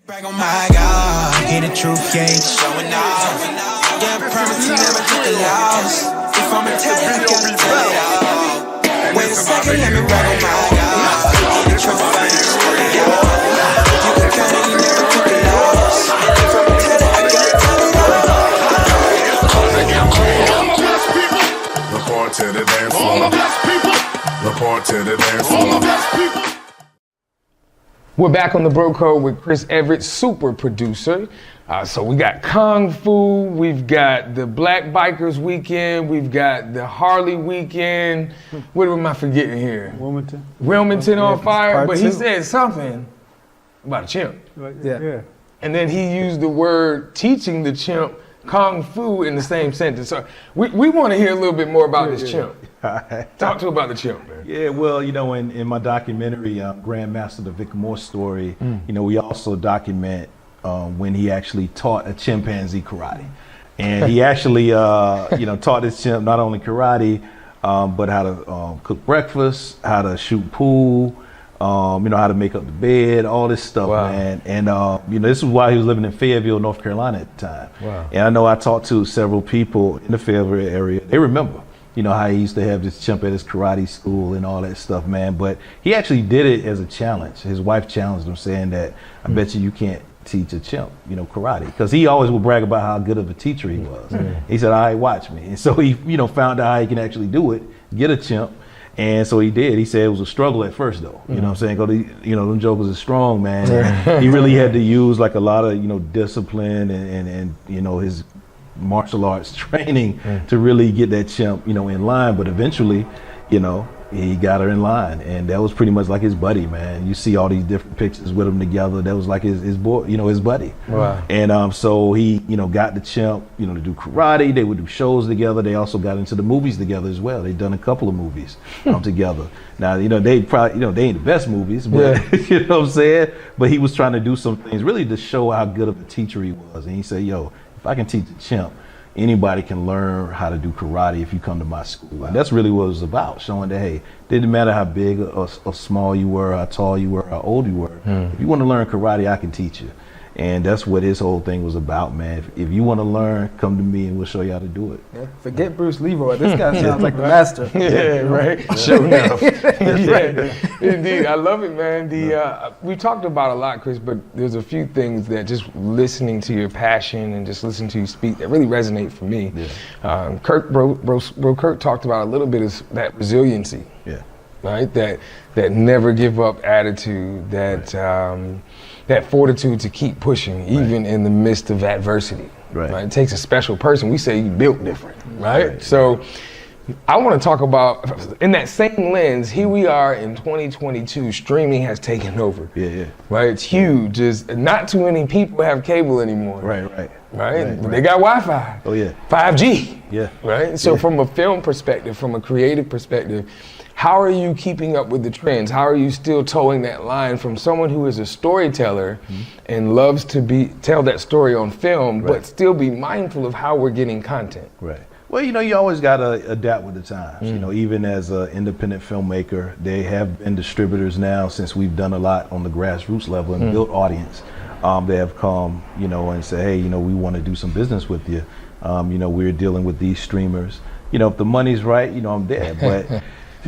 Brag on my God, hear the truth, yeah, showing off. Yeah, I promise you never take a loss. If I'm a tell you, I gotta tell it all. Wait a second, let me brag on my God. Hear the truth, yeah, showing off. You can count it, you never took a loss. If I'm a tell it, I gotta tell it all. Report to the dance floor. Report to the dance floor. We're back on the Bro Code with Chris Everett, super producer. So we got Kung Fu, we've got the Black Bikers Weekend, we've got the Harley Weekend. What am I forgetting here? Wilmington on fire, but he said something about a chimp. Yeah. And then he used the word teaching the chimp Kung Fu in the same sentence. So we want to hear a little bit more about this chimp. Talk to about the chimp, man. Yeah, well, in my documentary, Grandmaster the Vic Moore story, we also document when he actually taught a chimpanzee karate. And he actually, taught this chimp not only karate, but how to cook breakfast, how to shoot pool, you know, how to make up the bed, all this stuff, man. And, you know, this is why he was living in Fayetteville, North Carolina at the time. Wow. And I know I talked to several people in the Fayetteville area. They remember, you know, how he used to have this chimp at his karate school and all that stuff, man. But he actually did it as a challenge. His wife challenged him, saying that, I bet you can't teach a chimp, you know, karate. Because he always would brag about how good of a teacher he was. He said, all right, watch me. And so he, you know, found out how he can actually do it, get a chimp. And so he did. He said it was a struggle at first, though. You know what I'm saying? Because, you know, them jokers are strong, man. And he really had to use like a lot of, you know, discipline and you know, his martial arts training to really get that chimp, you know, in line. But eventually, you know, he got her in line, and that was pretty much like his buddy, man. You see all these different pictures with them together. That was like his boy, you know, his buddy. Wow. And so he, you know, got the chimp, you know, to do karate. They would do shows together. They also got into the movies together as well. They'd done a couple of movies together. Now, you know, they probably, you know, they ain't the best movies, but you know what I'm saying? But he was trying to do some things really to show how good of a teacher he was. And he said, yo, if I can teach a chimp, anybody can learn how to do karate if you come to my school. And that's really what it was about, showing that, hey, didn't matter how big or small you were, how tall you were, how old you were. If you want to learn karate, I can teach you. And that's what his whole thing was about, man. If you want to learn, come to me and we'll show you how to do it. Yeah, forget Bruce Leroy. This guy sounds like the master. Right. Sure enough. Indeed. I love it, man. We talked about a lot, Chris, but there's a few things that just listening to your passion and just listening to you speak that really resonate for me. Kurt talked about a little bit of that resiliency. Yeah. Right? That never give up attitude, that fortitude to keep pushing, even in the midst of adversity. Right? It takes a special person. We say you built different, right? So I want to talk about, in that same lens, here we are in 2022, streaming has taken over. Right? It's huge. Not too many people have cable anymore. Right? They got Wi-Fi. 5G. Right? So from a film perspective, from a creative perspective, how are you keeping up with the trends? How are you still towing that line from someone who is a storyteller and loves to tell that story on film, but still be mindful of how we're getting content? Well, you know, you always got to adapt with the times. You know, even as an independent filmmaker, they have been distributors now since we've done a lot on the grassroots level and built audience. They have come, you know, and say, hey, you know, we want to do some business with you. You know, we're dealing with these streamers. You know, if the money's right, you know, I'm there. But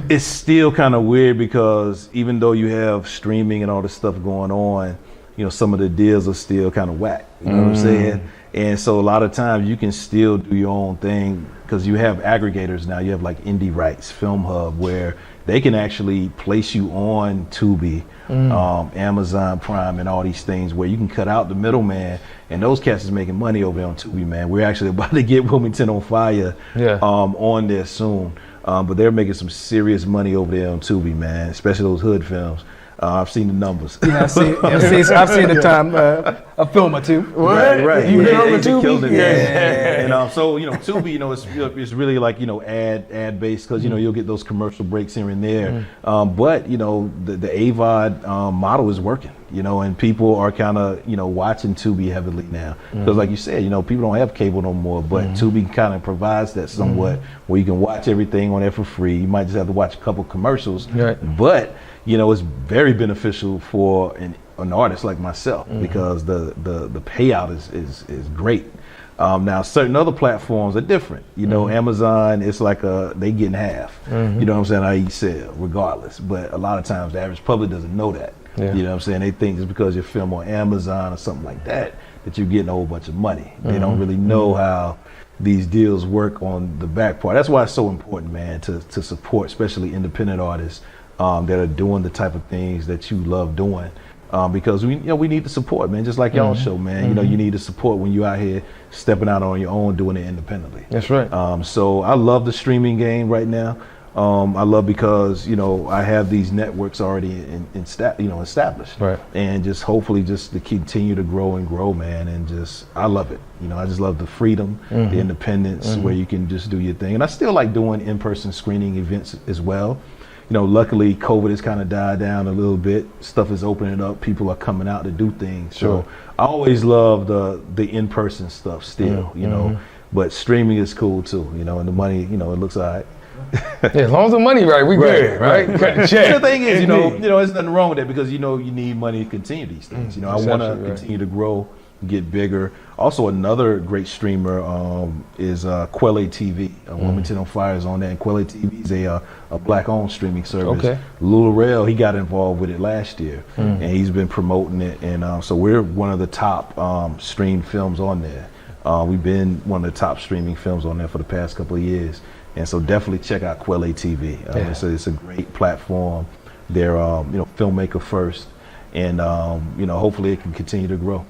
it's still kind of weird because even though you have streaming and all this stuff going on, you know, some of the deals are still kind of whack. You know what I'm saying? And so a lot of times you can still do your own thing because you have aggregators now. You have like Indie Rights, Film Hub, where they can actually place you on Tubi, Amazon Prime, and all these things where you can cut out the middleman. And those cats is making money over there on Tubi, man. We're actually about to get Wilmington on Fire on there soon. But they're making some serious money over there on Tubi, man, especially those hood films. I've seen the numbers. Yeah, I've seen the time a film or two. Right. You film a Tubi? Yeah. And so, you know, Tubi, you know, it's really like, you know, ad based because, you know, you'll get those commercial breaks here and there. But, you know, the AVOD model is working, you know, and people are kind of, you know, watching Tubi heavily now. Because like you said, you know, people don't have cable no more, but Tubi kind of provides that somewhat where you can watch everything on there for free. You might just have to watch a couple commercials, but you know, it's very beneficial for an artist like myself because the payout is great. Now, certain other platforms are different. You know, Amazon, it's like they getting half. You know what I'm saying? How you sell, regardless. But a lot of times the average public doesn't know that. You know what I'm saying? They think it's because you film on Amazon or something like that you're getting a whole bunch of money. They don't really know how these deals work on the back part. That's why it's so important, man, to support, especially independent artists that are doing the type of things that you love doing, because we need the support, man. Just like y'all show, man. You know, you need the support when you out here stepping out on your own, doing it independently. That's right. So I love the streaming game right now. I love because, you know, I have these networks already established, and just hopefully just to continue to grow and grow, man. And just I love it. You know, I just love the freedom, the independence, where you can just do your thing. And I still like doing in-person screening events as well. You know, luckily COVID has kind of died down a little bit. Stuff is opening up. People are coming out to do things. So I always love the in-person stuff still, you know, but streaming is cool too, you know, and the money, you know, it looks all right. as long as the money right, we good, right? Cut the check. The thing is, you know, there's nothing wrong with that because you need money to continue these things. You know, I want to continue to grow, get bigger. Also, another great streamer is Quelle TV. Wilmington on Fire is on that. And Quelle TV is a black-owned streaming service. Okay. Lil Rel, he got involved with it last year, and he's been promoting it. And so we're one of the top streamed films on there. We've been one of the top streaming films on there for the past couple of years. And so definitely check out Quelle TV. It's a great platform. They're filmmaker first. And hopefully it can continue to grow.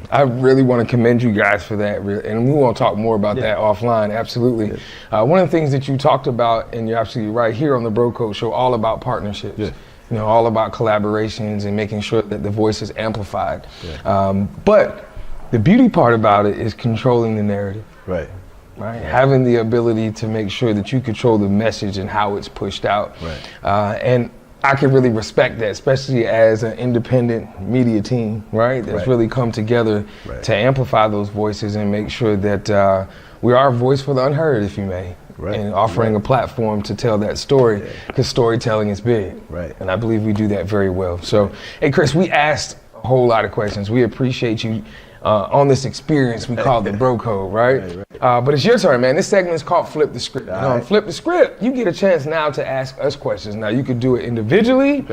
I really want to commend you guys for that, and we want to talk more about that offline. Absolutely. One of the things that you talked about, and you're absolutely right, here on the Bro Code Show, all about partnerships. You know, all about collaborations and making sure that the voice is amplified. But the beauty part about it is controlling the narrative. Right. Having the ability to make sure that you control the message and how it's pushed out. And I can really respect that, especially as an independent media team, that's really come together to amplify those voices and make sure that we are a voice for the unheard, if you may, and offering a platform to tell that story, because storytelling is big, and I believe we do that very well. So, hey, Chris, we asked a whole lot of questions. We appreciate you on this experience we call the Bro Code, right? But it's your turn, man. This segment is called Flip the Script. On Flip the Script, you get a chance now to ask us questions. Now, you could do it individually,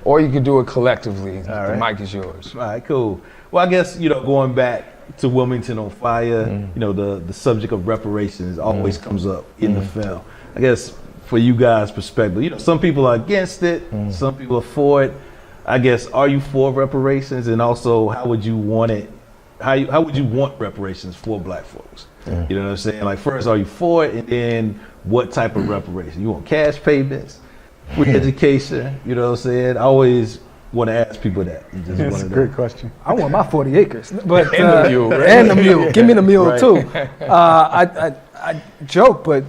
or you could do it collectively. The mic is yours. All right, cool. Well, I guess, going back to Wilmington on Fire, the subject of reparations always comes up in the film. I guess for you guys' perspective, some people are against it, some people are for it. I guess, are you for reparations? And also, how would you want it? How would you want reparations for black folks? You know what I'm saying? Like, first, are you for it? And then what type of reparation? You want cash payments, free education? You know what I'm saying? I always want to ask people that. That's a great question. I want my 40 acres. But, and the mule, right? And the mule. Give me the mule, too. I joke, but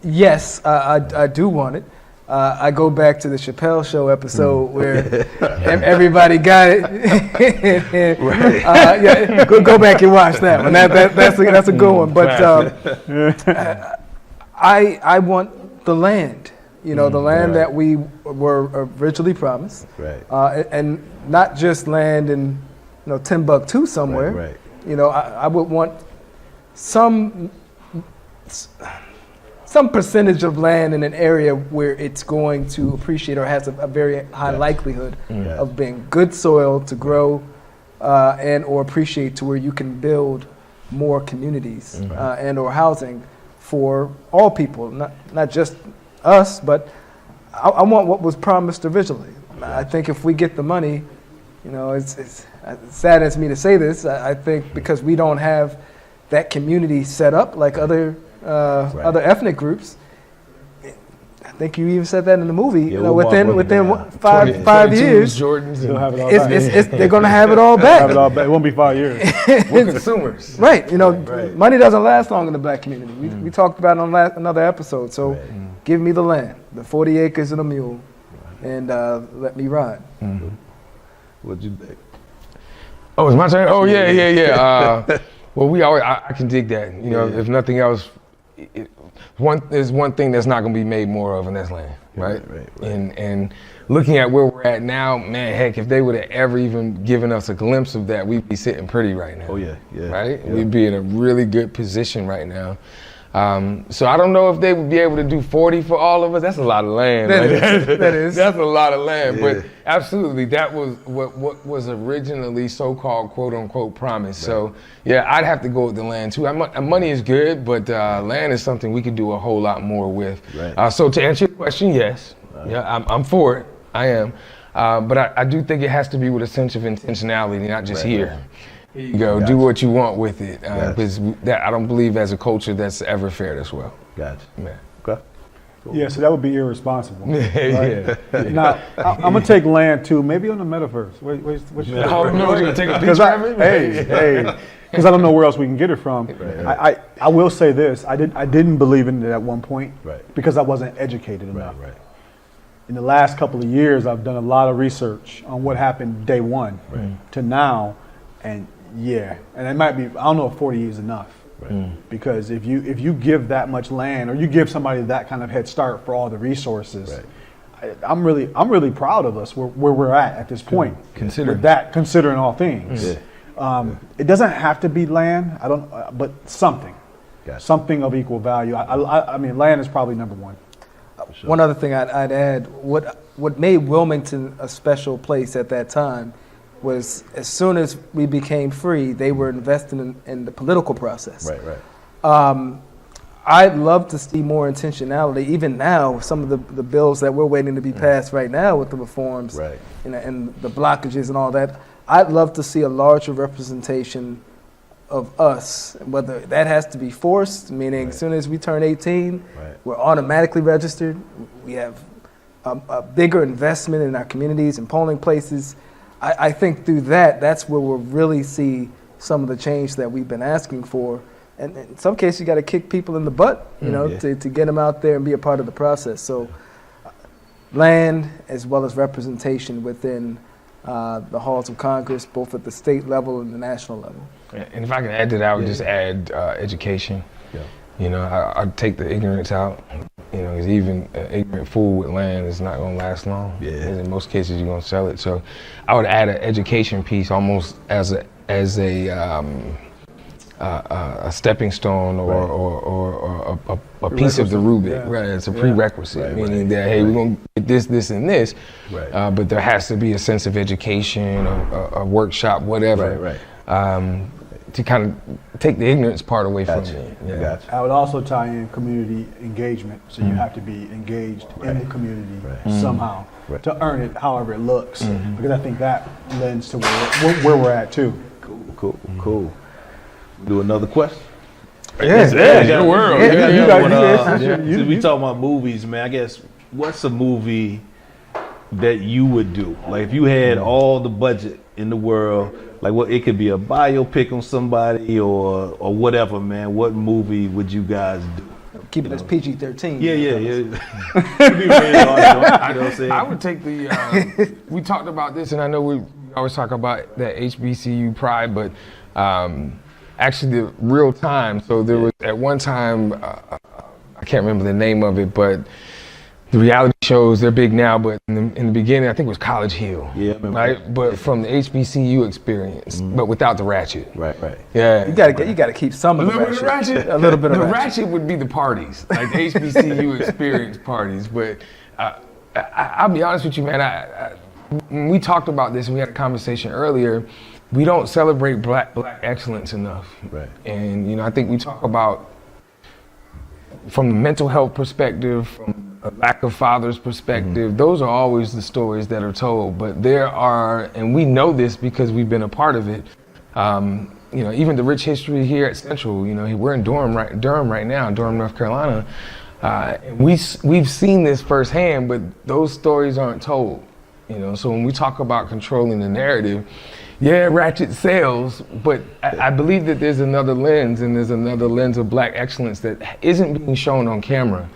yes, I do want it. I go back to the Chappelle Show episode where everybody got it. Go back and watch that one. That's a good one. But I want the land. The land that we were originally promised, and not just land in Timbuktu somewhere. I would want some percentage of land in an area where it's going to appreciate or has a very high likelihood of being good soil to grow and or appreciate, to where you can build more communities and or housing for all people, not just us, but I want what was promised originally. I think if we get the money, it saddens me to say this, I think because we don't have that community set up like other ethnic groups. I think you even said that in the movie. Within 5 years, they're going to have it all back. It won't be 5 years. We're consumers, right? Money doesn't last long in the black community. We talked about it on another episode. So, give me the land, the 40 acres and a mule, and let me ride. What'd you think? Oh, it's my turn. Oh yeah. Well, I can dig that. If nothing else. There's one thing that's not going to be made more of, and that's land, right? And looking at where we're at now, man, heck, if they would have ever even given us a glimpse of that, we'd be sitting pretty right now. Right? We'd be in a really good position right now. So I don't know if they would be able to do 40 for all of us. That's a lot of land. That is. That's a lot of land. But absolutely, that was what was originally so-called quote-unquote promise. So yeah, I'd have to go with the land too. Money is good, but land is something we could do a whole lot more with. So to answer your question, yes. I'm for it. I am. But I do think it has to be with a sense of intentionality, not just here. Here you go. Do what you want with it, because I don't believe as a culture that's ever fared us well. Gotcha. Man. Okay. Cool. Yeah, so that would be irresponsible. Right? Now, I'm gonna take land too, maybe on the metaverse. What's you're gonna take a beach hey, because I don't know where else we can get it from. I will say this: I didn't believe in it at one point, because I wasn't educated enough. In the last couple of years, I've done a lot of research on what happened day one to now, and it might be, I don't know if 40 is enough. Because if you give that much land, or you give somebody that kind of head start for all the resources, I'm really proud of us where we're at this point. Considering all things. It doesn't have to be land. But something. Something of equal value. I mean, land is probably number one. Sure. One other thing I'd add, what made Wilmington a special place at that time was, as soon as we became free, they were investing in the political process. I'd love to see more intentionality. Even now, some of the bills that we're waiting to be passed right now with the reforms and the blockages and all that, I'd love to see a larger representation of us, whether that has to be forced, meaning as soon as we turn 18, we're automatically registered. We have a bigger investment in our communities and polling places. I think through that's where we'll really see some of the change that we've been asking for. And in some cases, you got to kick people in the butt, to get them out there and be a part of the process. So land as well as representation within the halls of Congress, both at the state level and the national level. And if I can add to that, I would just add education. I'd take the ignorance out. Because even an ignorant fool with land is not going to last long. In most cases, you're going to sell it. So I would add an education piece almost as a stepping stone or a piece of the Rubik. It's a prerequisite, meaning that, hey, we're going to get this, and this. But there has to be a sense of education, a workshop, whatever. To kind of take the ignorance part away from it. I would also tie in community engagement. So you have to be engaged in the community somehow to earn it, however it looks. Because I think that lends to where we're at too. Cool. Do another question? Your world. We talking about movies, man. I guess, what's a movie that you would do? Like, if you had all the budget in the world, like, it could be a biopic on somebody or whatever, man. What movie would you guys do? Keep it as PG-13. I would take we talked about this, and I know we always talk about that HBCU pride, but actually the real time. So there was at one time, I can't remember the name of it, but the reality shows, they're big now, but in the beginning, I think it was College Hill. Right? But from the HBCU experience, but without the ratchet. Yeah. You gotta keep some of the ratchet. A little bit of the ratchet. ratchet would be the parties, like the HBCU experience parties. But I'll be honest with you, man. When we talked about this, and we had a conversation earlier, we don't celebrate black excellence enough. And I think we talk about, from the mental health perspective, from a lack of father's perspective, those are always the stories that are told. But there are, and we know this because we've been a part of it, even the rich history here at Central, we're in Durham right now, Durham, North Carolina. We've seen this firsthand, but those stories aren't told. So when we talk about controlling the narrative, ratchet sells, but I believe that there's another lens, and there's another lens of black excellence that isn't being shown on camera.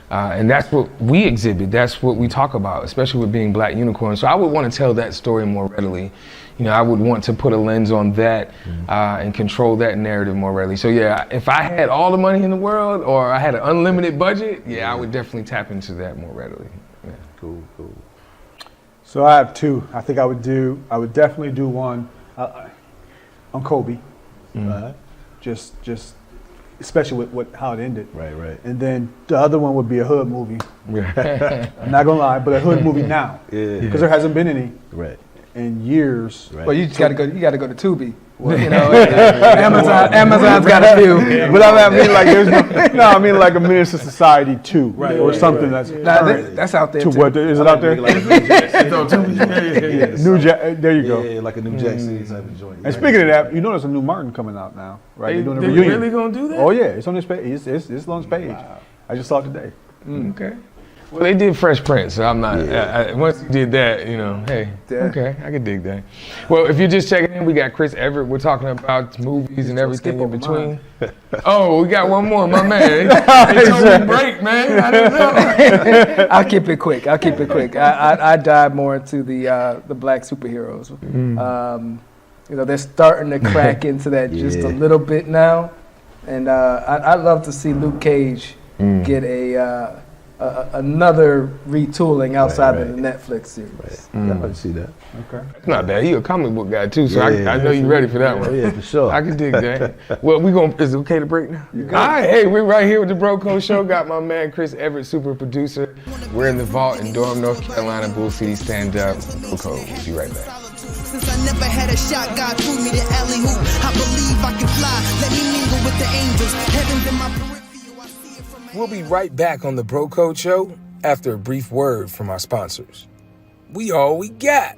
And that's what we exhibit. That's what we talk about, especially with being Black Unicorns. So I would want to tell that story more readily. I would want to put a lens on that and control that narrative more readily. So if I had all the money in the world, or I had an unlimited budget, I would definitely tap into that more readily. Cool. So I have two. I think I would definitely do one on Kobe. Just especially with how it ended. And then the other one would be a hood movie. I'm not gonna lie, but a hood movie now. Because there hasn't been any in years. Well, you just gotta go to Tubi. Amazon's got a few. But I mean, like, there's I mean, like a Menace to Society 2, or something that's that's out there. Is it out there? There you go. Yeah, like a New Jack City type of joint. And speaking of that, there's a new Martin coming out now, right? They're doing a they reunion. really gonna do that? Oh yeah, it's on his page. It's on his page. Wow. I just saw it today. Okay. Well, they did Fresh Prince, so I'm not. Once you did that, hey, okay, I can dig that. Well, if you're just checking in, we got Chris Everett. We're talking about movies and everything in between. Oh, we got one more, my man. They told me break, man. I didn't know. I'll keep it quick. I dive more into the black superheroes. They're starting to crack into that just a little bit now. And I'd love to see Luke Cage get another retooling outside of the Netflix series. I can see that. Okay. It's not bad. He a comic book guy too, so Yeah, I know you're ready for that one. Yeah, for sure. I can dig that. Well, is it okay to break now? All right, hey, we're right here with the Bro Code Show. Got my man Chris Everett, super producer. We're in the vault in Durham, North Carolina, Bull City, stand up. Bro Code, we'll be right back. Since I never had a shot, God threw me the alley hoop. I believe I can fly. Let me mingle with the angels. Heaven's in my peripheral. I see it from We'll be right back on the Bro Code Show after a brief word from our sponsors. We all we got.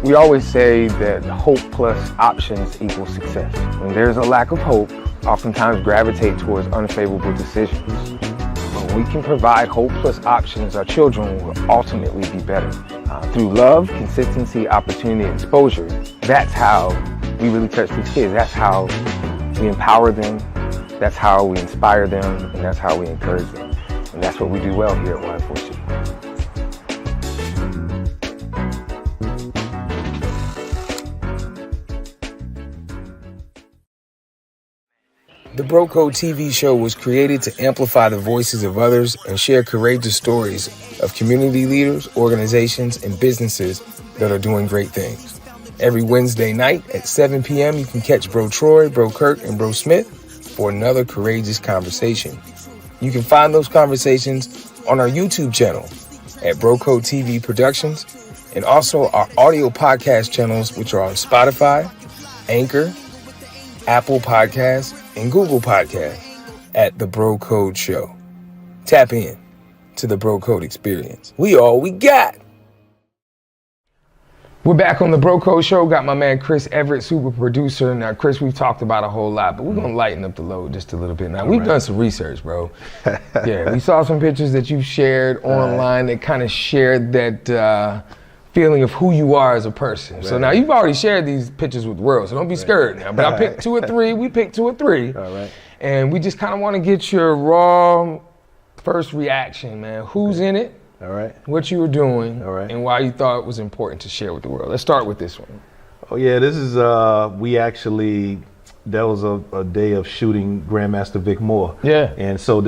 We always say that hope plus options equals success. When there's a lack of hope, oftentimes gravitate towards unfavorable decisions. When we can provide hope plus options, our children will ultimately be better. Through love, consistency, opportunity, and exposure, that's how we really touch these kids. That's how we empower them. That's how we inspire them, and that's how we encourage them. And that's what we do well here at Y4C. The Bro Code TV show was created to amplify the voices of others and share courageous stories of community leaders, organizations, and businesses that are doing great things. Every Wednesday night at 7 p.m., you can catch Bro Troy, Bro Kirk, and Bro Smith for another courageous conversation. You can find those conversations on our YouTube channel at Bro Code TV Productions, and also our audio podcast channels, which are on Spotify, Anchor, Apple Podcasts, and Google Podcasts at The Bro Code Show. Tap in to the Bro Code experience. We all we got. We're back on the Bro Code Show. Got my man Chris Everett, super producer. Now, Chris, we've talked about a whole lot, but we're going to lighten up the load just a little bit now. We've done some research, bro. Yeah, we saw some pictures that you shared online that kind of shared that feeling of who you are as a person. So now you've already shared these pictures with the world, so don't be scared now. But I picked two or three. We picked two or three. All right. And we just kind of want to get your raw first reaction, man. Who's in it? All right. What you were doing, all right, and why you thought it was important to share with the world. Let's start with this one. Oh yeah, this is that was a day of shooting Grandmaster Vic Moore. Yeah. And so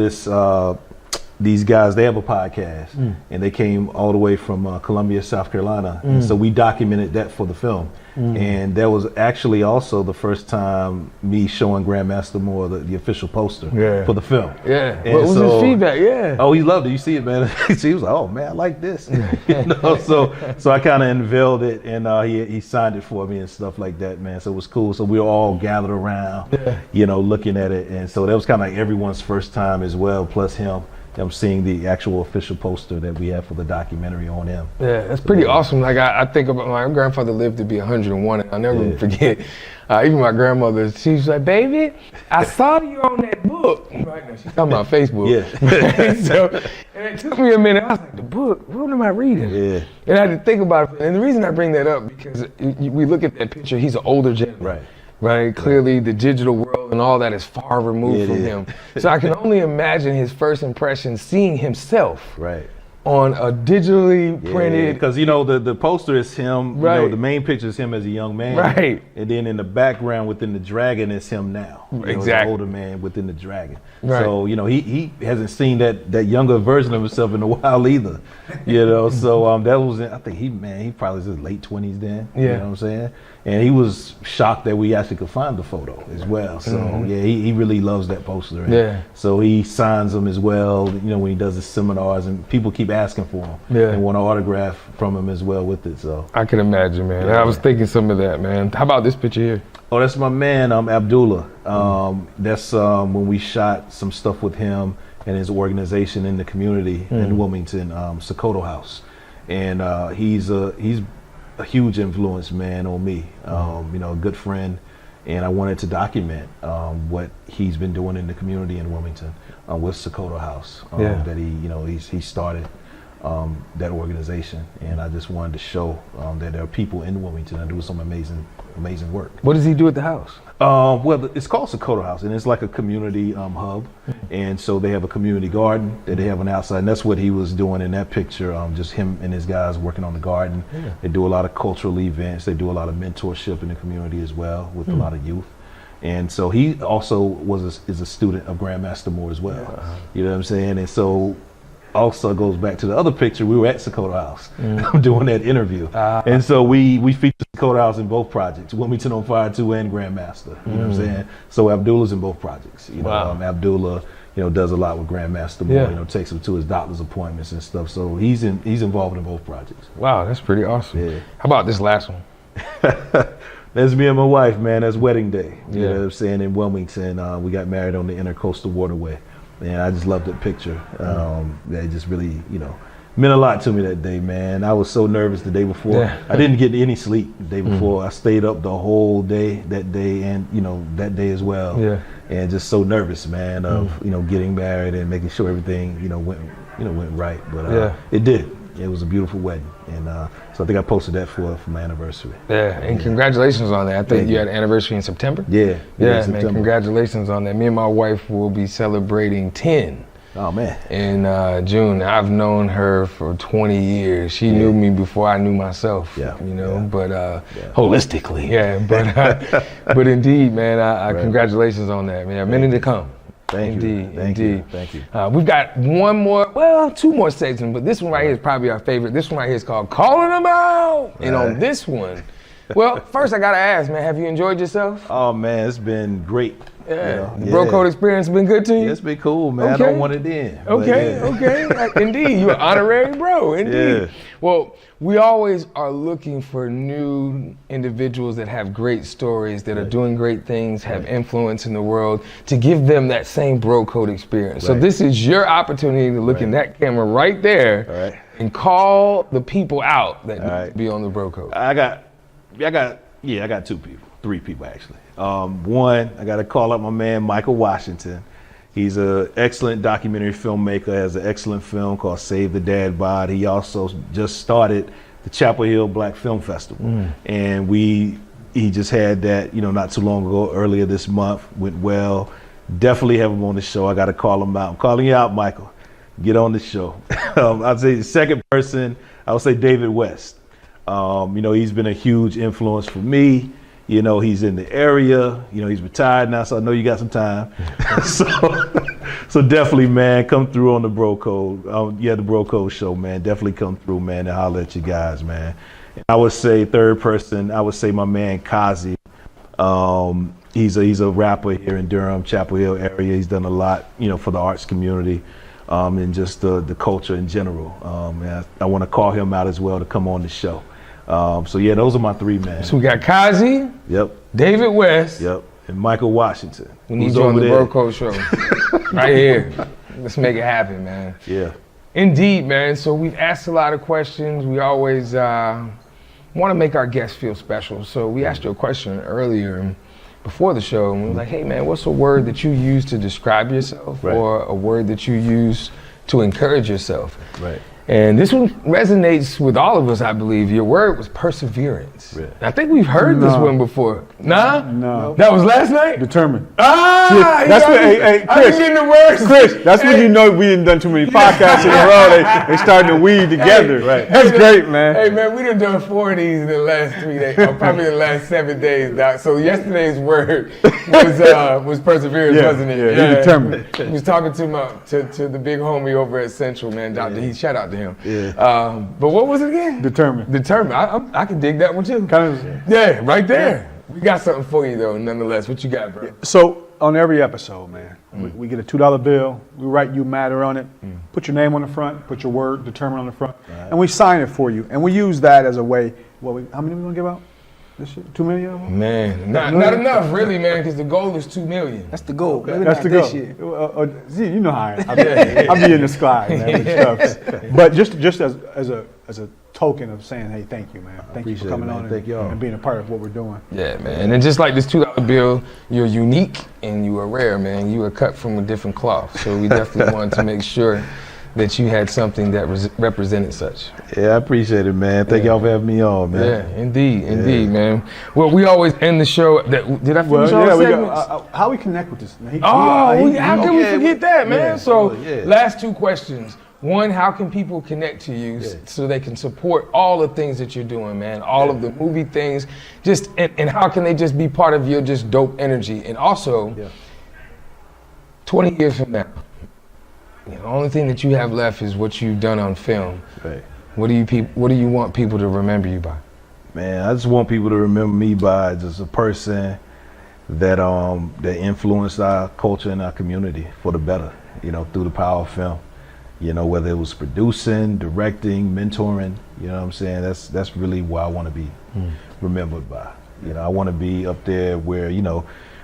these guys, they have a podcast, and they came all the way from Columbia, South Carolina. And so we documented that for the film. And that was actually also the first time me showing Grandmaster Moore the official poster for the film. Yeah. And what was his feedback? Yeah. Oh, he loved it. You see it, man. He was like, "Oh man, I like this." So I kind of unveiled it, and he signed it for me and stuff like that, man. So it was cool. So we were all gathered around, looking at it, and so that was kind of like everyone's first time as well, plus him. I'm seeing the actual official poster that we have for the documentary on him. Yeah, that's pretty awesome. Like I think about my grandfather lived to be 101, and I'll never forget. Even my grandmother, she was like, "Baby, I saw you on that book." Right now, she's talking about Facebook. Yeah. And it took me a minute. I was like, "The book? What am I reading?" Yeah. And I had to think about it. And the reason I bring that up because we look at that picture. He's an older gentleman. Right, clearly the digital world and all that is far removed from him. So I can only imagine his first impression seeing himself on a digitally printed. Because the poster is him. The main picture is him as a young man. Right. And then in the background within the dragon is him now. The older man within the dragon. Right. So he hasn't seen that younger version of himself in a while either. So that was I think he probably was in his late 20s then. Yeah. You know what I'm saying? And he was shocked that we actually could find the photo as well. So he really loves that poster. And so he signs them as well. When he does his seminars, and people keep asking for him and want an autograph from him as well with it. So I can imagine, man. I was thinking some of that, man. How about this picture here? Oh, that's my man, Abdullah. That's when we shot some stuff with him and his organization in the community in Wilmington, Sokoto House, and he's a huge influence, man, on me. A good friend, and I wanted to document what he's been doing in the community in Wilmington with Sokoto House that he started. that organization, and I just wanted to show that there are people in Wilmington that do some amazing work. What does he do at the house? Well, it's called Sakota House, and it's like a community hub. And so they have a community garden that they have on the outside, and that's what he was doing in that picture, just him and his guys working on the garden. Yeah. They do a lot of cultural events. They do a lot of mentorship in the community as well with a lot of youth. And so he also is a student of Grandmaster Moore as well. Yeah. You know what I'm saying? And so also goes back to the other picture. We were at Sakota House doing that interview. And so we featured Sakota House in both projects, Wilmington on Fire 2 and Grandmaster. You know what I'm saying? So Abdullah's in both projects. You know, Abdullah, does a lot with Grandmaster Moore, takes him to his doctor's appointments and stuff. So he's involved in both projects. Wow, that's pretty awesome. Yeah. How about this last one? That's me and my wife, man. That's wedding day. You know what I'm saying? In Wilmington, we got married on the Intercoastal Waterway. And I just loved that picture. That just really, meant a lot to me that day, man. I was so nervous the day before. Yeah. I didn't get any sleep the day before. I stayed up the whole day that day, and that day as well. Yeah. And just so nervous, man, of getting married and making sure everything went right. But it did. It was a beautiful wedding, and so I think I posted that for my anniversary. Yeah, and congratulations on that. I think you had an anniversary in September. Yeah, man. Congratulations on that. Me and my wife will be celebrating 10. Oh man! In June. I've known her for 20 years. She knew me before I knew myself. Yeah. But holistically. Yeah. But indeed, man. Congratulations on that, man. Many to come. Thank you. Thank you. We've got two more segments, but this one right here is probably our favorite. This one right here is called Calling Them Out. And on this one, well, first I gotta ask, man, have you enjoyed yourself? Oh man, it's been great. Yeah. The bro code experience been good to you? It's been cool, man. Okay. I don't want it in. Okay. Indeed, you're an honorary bro. Indeed. Yeah. Well, we always are looking for new individuals that have great stories, that are doing great things, have influence in the world, to give them that same bro code experience. So this is your opportunity to look in that camera right there and call the people out that need to be on the bro code. I got 3 people actually. One, I got to call out my man Michael Washington. He's an excellent documentary filmmaker, has an excellent film called Save the Dad Bod. He also just started the Chapel Hill Black Film Festival. And he just had that, not too long ago, earlier this month, went well. Definitely have him on the show. I got to call him out. I'm calling you out, Michael. Get on the show. I'd say the second person, I would say David West. He's been a huge influence for me. He's in the area, he's retired now, so I know you got some time. so definitely, man, come through on the Bro Code. The Bro Code show, man. Definitely come through, man, and holler at you guys, man. And I would say third person, I would say my man Kazi. He's a rapper here in Durham, Chapel Hill area. He's done a lot, for the arts community, and just the culture in general. And I want to call him out as well to come on the show. Those are my 3, man. So we got Kazi. Yep. David West. Yep. And Michael Washington. We need you on the Bro Code show. Right here. Let's make it happen, man. Yeah. Indeed, man. So we've asked a lot of questions. We always want to make our guests feel special. So we asked you a question earlier before the show, and we were like, hey, man, what's a word that you use to describe yourself, or a word that you use to encourage yourself? Right. And this one resonates with all of us, I believe. Your word was perseverance. Yeah. I think we've heard this one before. Nah? No. That was last night? Determined. That's what, hey, Chris, that's when you know we ain't done too many podcasts in a row. They starting to weed together. Right. That's great, man. Hey, man, we done 4 of these in the last 3 days, or probably the last 7 days, Doc. So yesterday's word was perseverance, wasn't it? Yeah, determined. He was talking to the big homie over at Central, man, Dr. Heath. Shout out to him. Yeah. But what was it again? Determined. I can dig that one too. Yeah, right there. We got something for you though, nonetheless. What you got, bro? So on every episode, man, we get a $2 bill. We write "You Matter" on it. Put your name on the front. Put your word "determined" on the front, and we sign it for you. And we use that as a way. How many we gonna give out? This year? 2 million of them? Man, not enough, really, man, because the goal is 2 million. That's the goal. Okay. That's the goal. This year. See, you know how I'll be in the sky, man, with stuff. But just as a token of saying, hey, thank you, man. Thank you for coming on and being a part of what we're doing. Yeah, man. And just like this $2 bill, you're unique and you are rare, man. You are cut from a different cloth. So we definitely wanted to make sure that you had something that represented such. Yeah, I appreciate it, man. Thank y'all for having me on, man. Yeah, indeed, man. Well, we always end the show. Did I finish all the segments? How we connect with this? How can we forget that, man? Yeah, So, yeah. last two questions. One, how can people connect to you so they can support all the things that you're doing, man? All of the movie things, and how can they just be part of your just dope energy? And also, 20 years from now, the only thing that you have left is what you've done on film. Right. What do you want people to remember you by? Man, I just want people to remember me by just a person that that influenced our culture and our community for the better, through the power of film. Whether it was producing, directing, mentoring, you know what I'm saying? That's really what I want to be remembered by. I want to be up there where,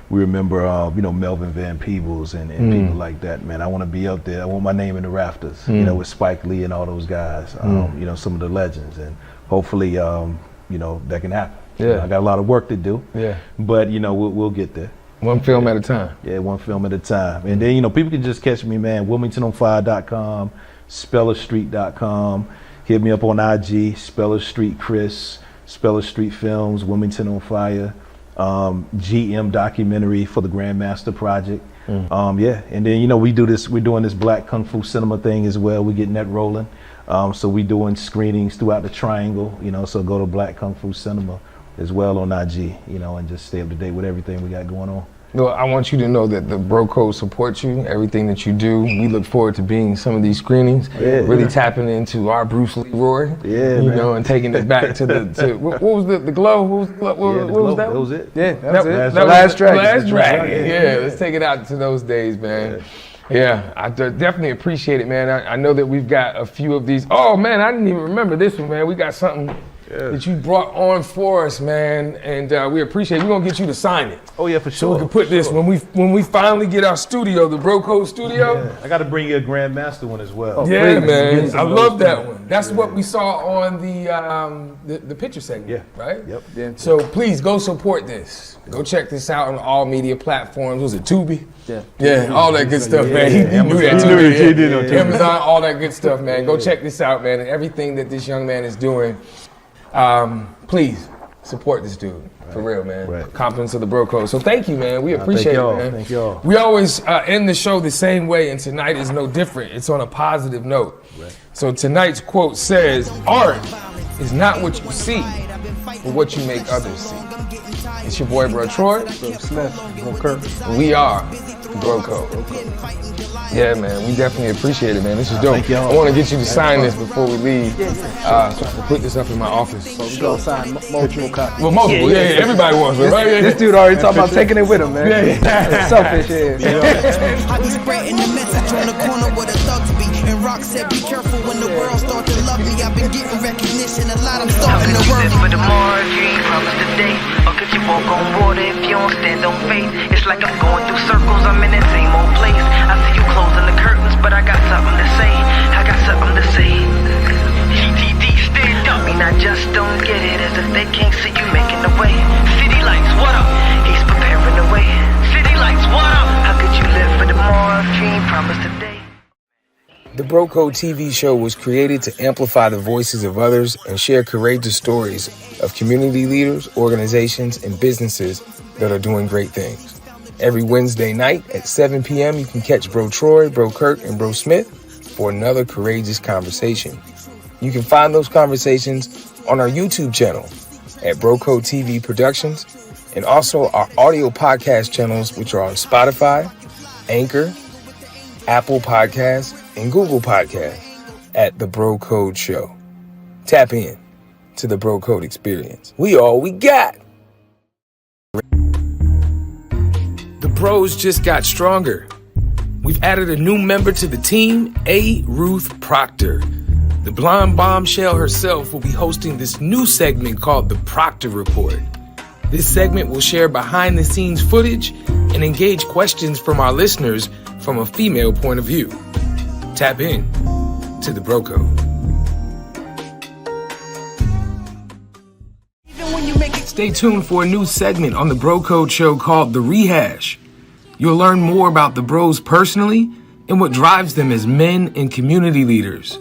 we remember, Melvin Van Peebles and people like that, man. I want to be up there. I want my name in the rafters, with Spike Lee and all those guys, some of the legends. And hopefully, that can happen. Yeah. I got a lot of work to do, but, we'll get there. One film at a time. Yeah, one film at a time. And then, people can just catch me, man, WilmingtonOnFire.com, SpellerStreet.com. Hit me up on IG, Speller Street Chris, Speller Street Films, Wilmington on Fire, GM documentary for the Grandmaster Project. And then, we're doing this Black Kung Fu cinema thing as well. We're getting that rolling. So we're doing screenings throughout the Triangle, so go to Black Kung Fu Cinema as well on IG, and just stay up to date with everything we got going on. Well, I want you to know that the Bro Code supports you, everything that you do. We look forward to being in some of these screenings, really tapping into our Bruce Leroy, and taking it back to what was the glow? What was that? That was it. Yeah, that was it. Last Dragon. Yeah, let's take it out to those days, man. Yeah, I definitely appreciate it, man. I know that we've got a few of these. Oh, man, I didn't even remember this one, man. We got something that you brought on for us, man, and we appreciate it. We're going to get you to sign it. Oh, yeah, for sure. So we can put this, when we finally get our studio, the Bro Code studio. Yeah. I got to bring you a Grandmaster one as well. Oh, yeah, man. I love that one. That's what we saw on the picture segment, right? Yep. Yeah. So please go support this. Go check this out on all media platforms. Was it Tubi? Yeah, all that good stuff, man. He knew that too. He did know Tubi. Amazon, all that good stuff, man. Go check this out, man. And everything that this young man is doing, please support this dude. For real, man. Right. Confidence of the Bro Code. So thank you, man. We appreciate it, man. Thank y'all. We always end the show the same way, and tonight is no different. It's on a positive note. Right. So tonight's quote says, "Art is not what you see, but what you make others see." It's your boy, Bro Troy. Bro Smith. Bro Kirk. We are the Bro Code. Yeah, man, we definitely appreciate it, man. This is dope. I want to get you to sign this before we leave. So I can put this up in my office. So we're going to sign multiple copies. Well, multiple, yeah, everybody wants it, right? This dude already talking about taking it with him, man. Yeah. Selfish ass. I be spreading the message on the corner where the thugs be. And Rock said, be careful when the world start to love me. I've been getting recognition a lot, I'm starting to work. For tomorrow, dream promise today. Or could you walk on water if you don't stand on faith? It's like I'm going through circles, I'm in that same old place. I see you closing the curtains, but I got something to say. I got something to say. GTD, stand up. I mean, I just don't get it, as if they can't see you making the way. City lights, what up? He's preparing the way. City lights, what up? How could you live for tomorrow, dream promise today? The Bro Code TV show was created to amplify the voices of others and share courageous stories of community leaders, organizations, and businesses that are doing great things. Every Wednesday night at 7 p.m., you can catch Bro Troy, Bro Kirk, and Bro Smith for another courageous conversation. You can find those conversations on our YouTube channel at Bro Code TV Productions, and also our audio podcast channels, which are on Spotify, Anchor, Apple Podcasts, and Google Podcasts at The Bro Code Show. Tap in to the Bro Code experience. We all we got. The Bros just got stronger. We've added a new member to the team, Ruth Proctor. The blonde bombshell herself will be hosting this new segment called the Proctor Report. This segment will share behind-the-scenes footage and engage questions from our listeners from a female point of view. Tap in to the Bro Code. Stay tuned for a new segment on the Bro Code show called The Rehash. You'll learn more about the Bros personally, and what drives them as men and community leaders.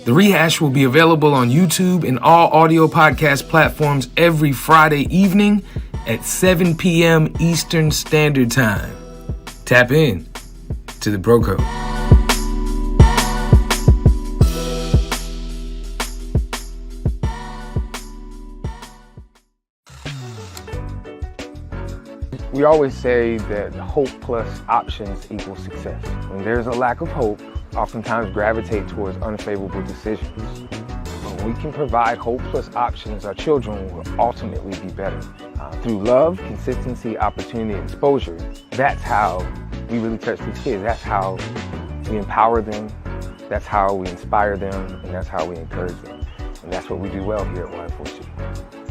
The Rehash will be available on YouTube and all audio podcast platforms every Friday evening at 7 p.m. Eastern Standard Time. Tap in to the Bro Code. We always say that hope plus options equals success. When there's a lack of hope, oftentimes gravitate towards unfavorable decisions. When we can provide hope plus options, our children will ultimately be better. Through love, consistency, opportunity, and exposure, that's how we really touch these kids. That's how we empower them, that's how we inspire them, and that's how we encourage them. And that's what we do well here at Y4C.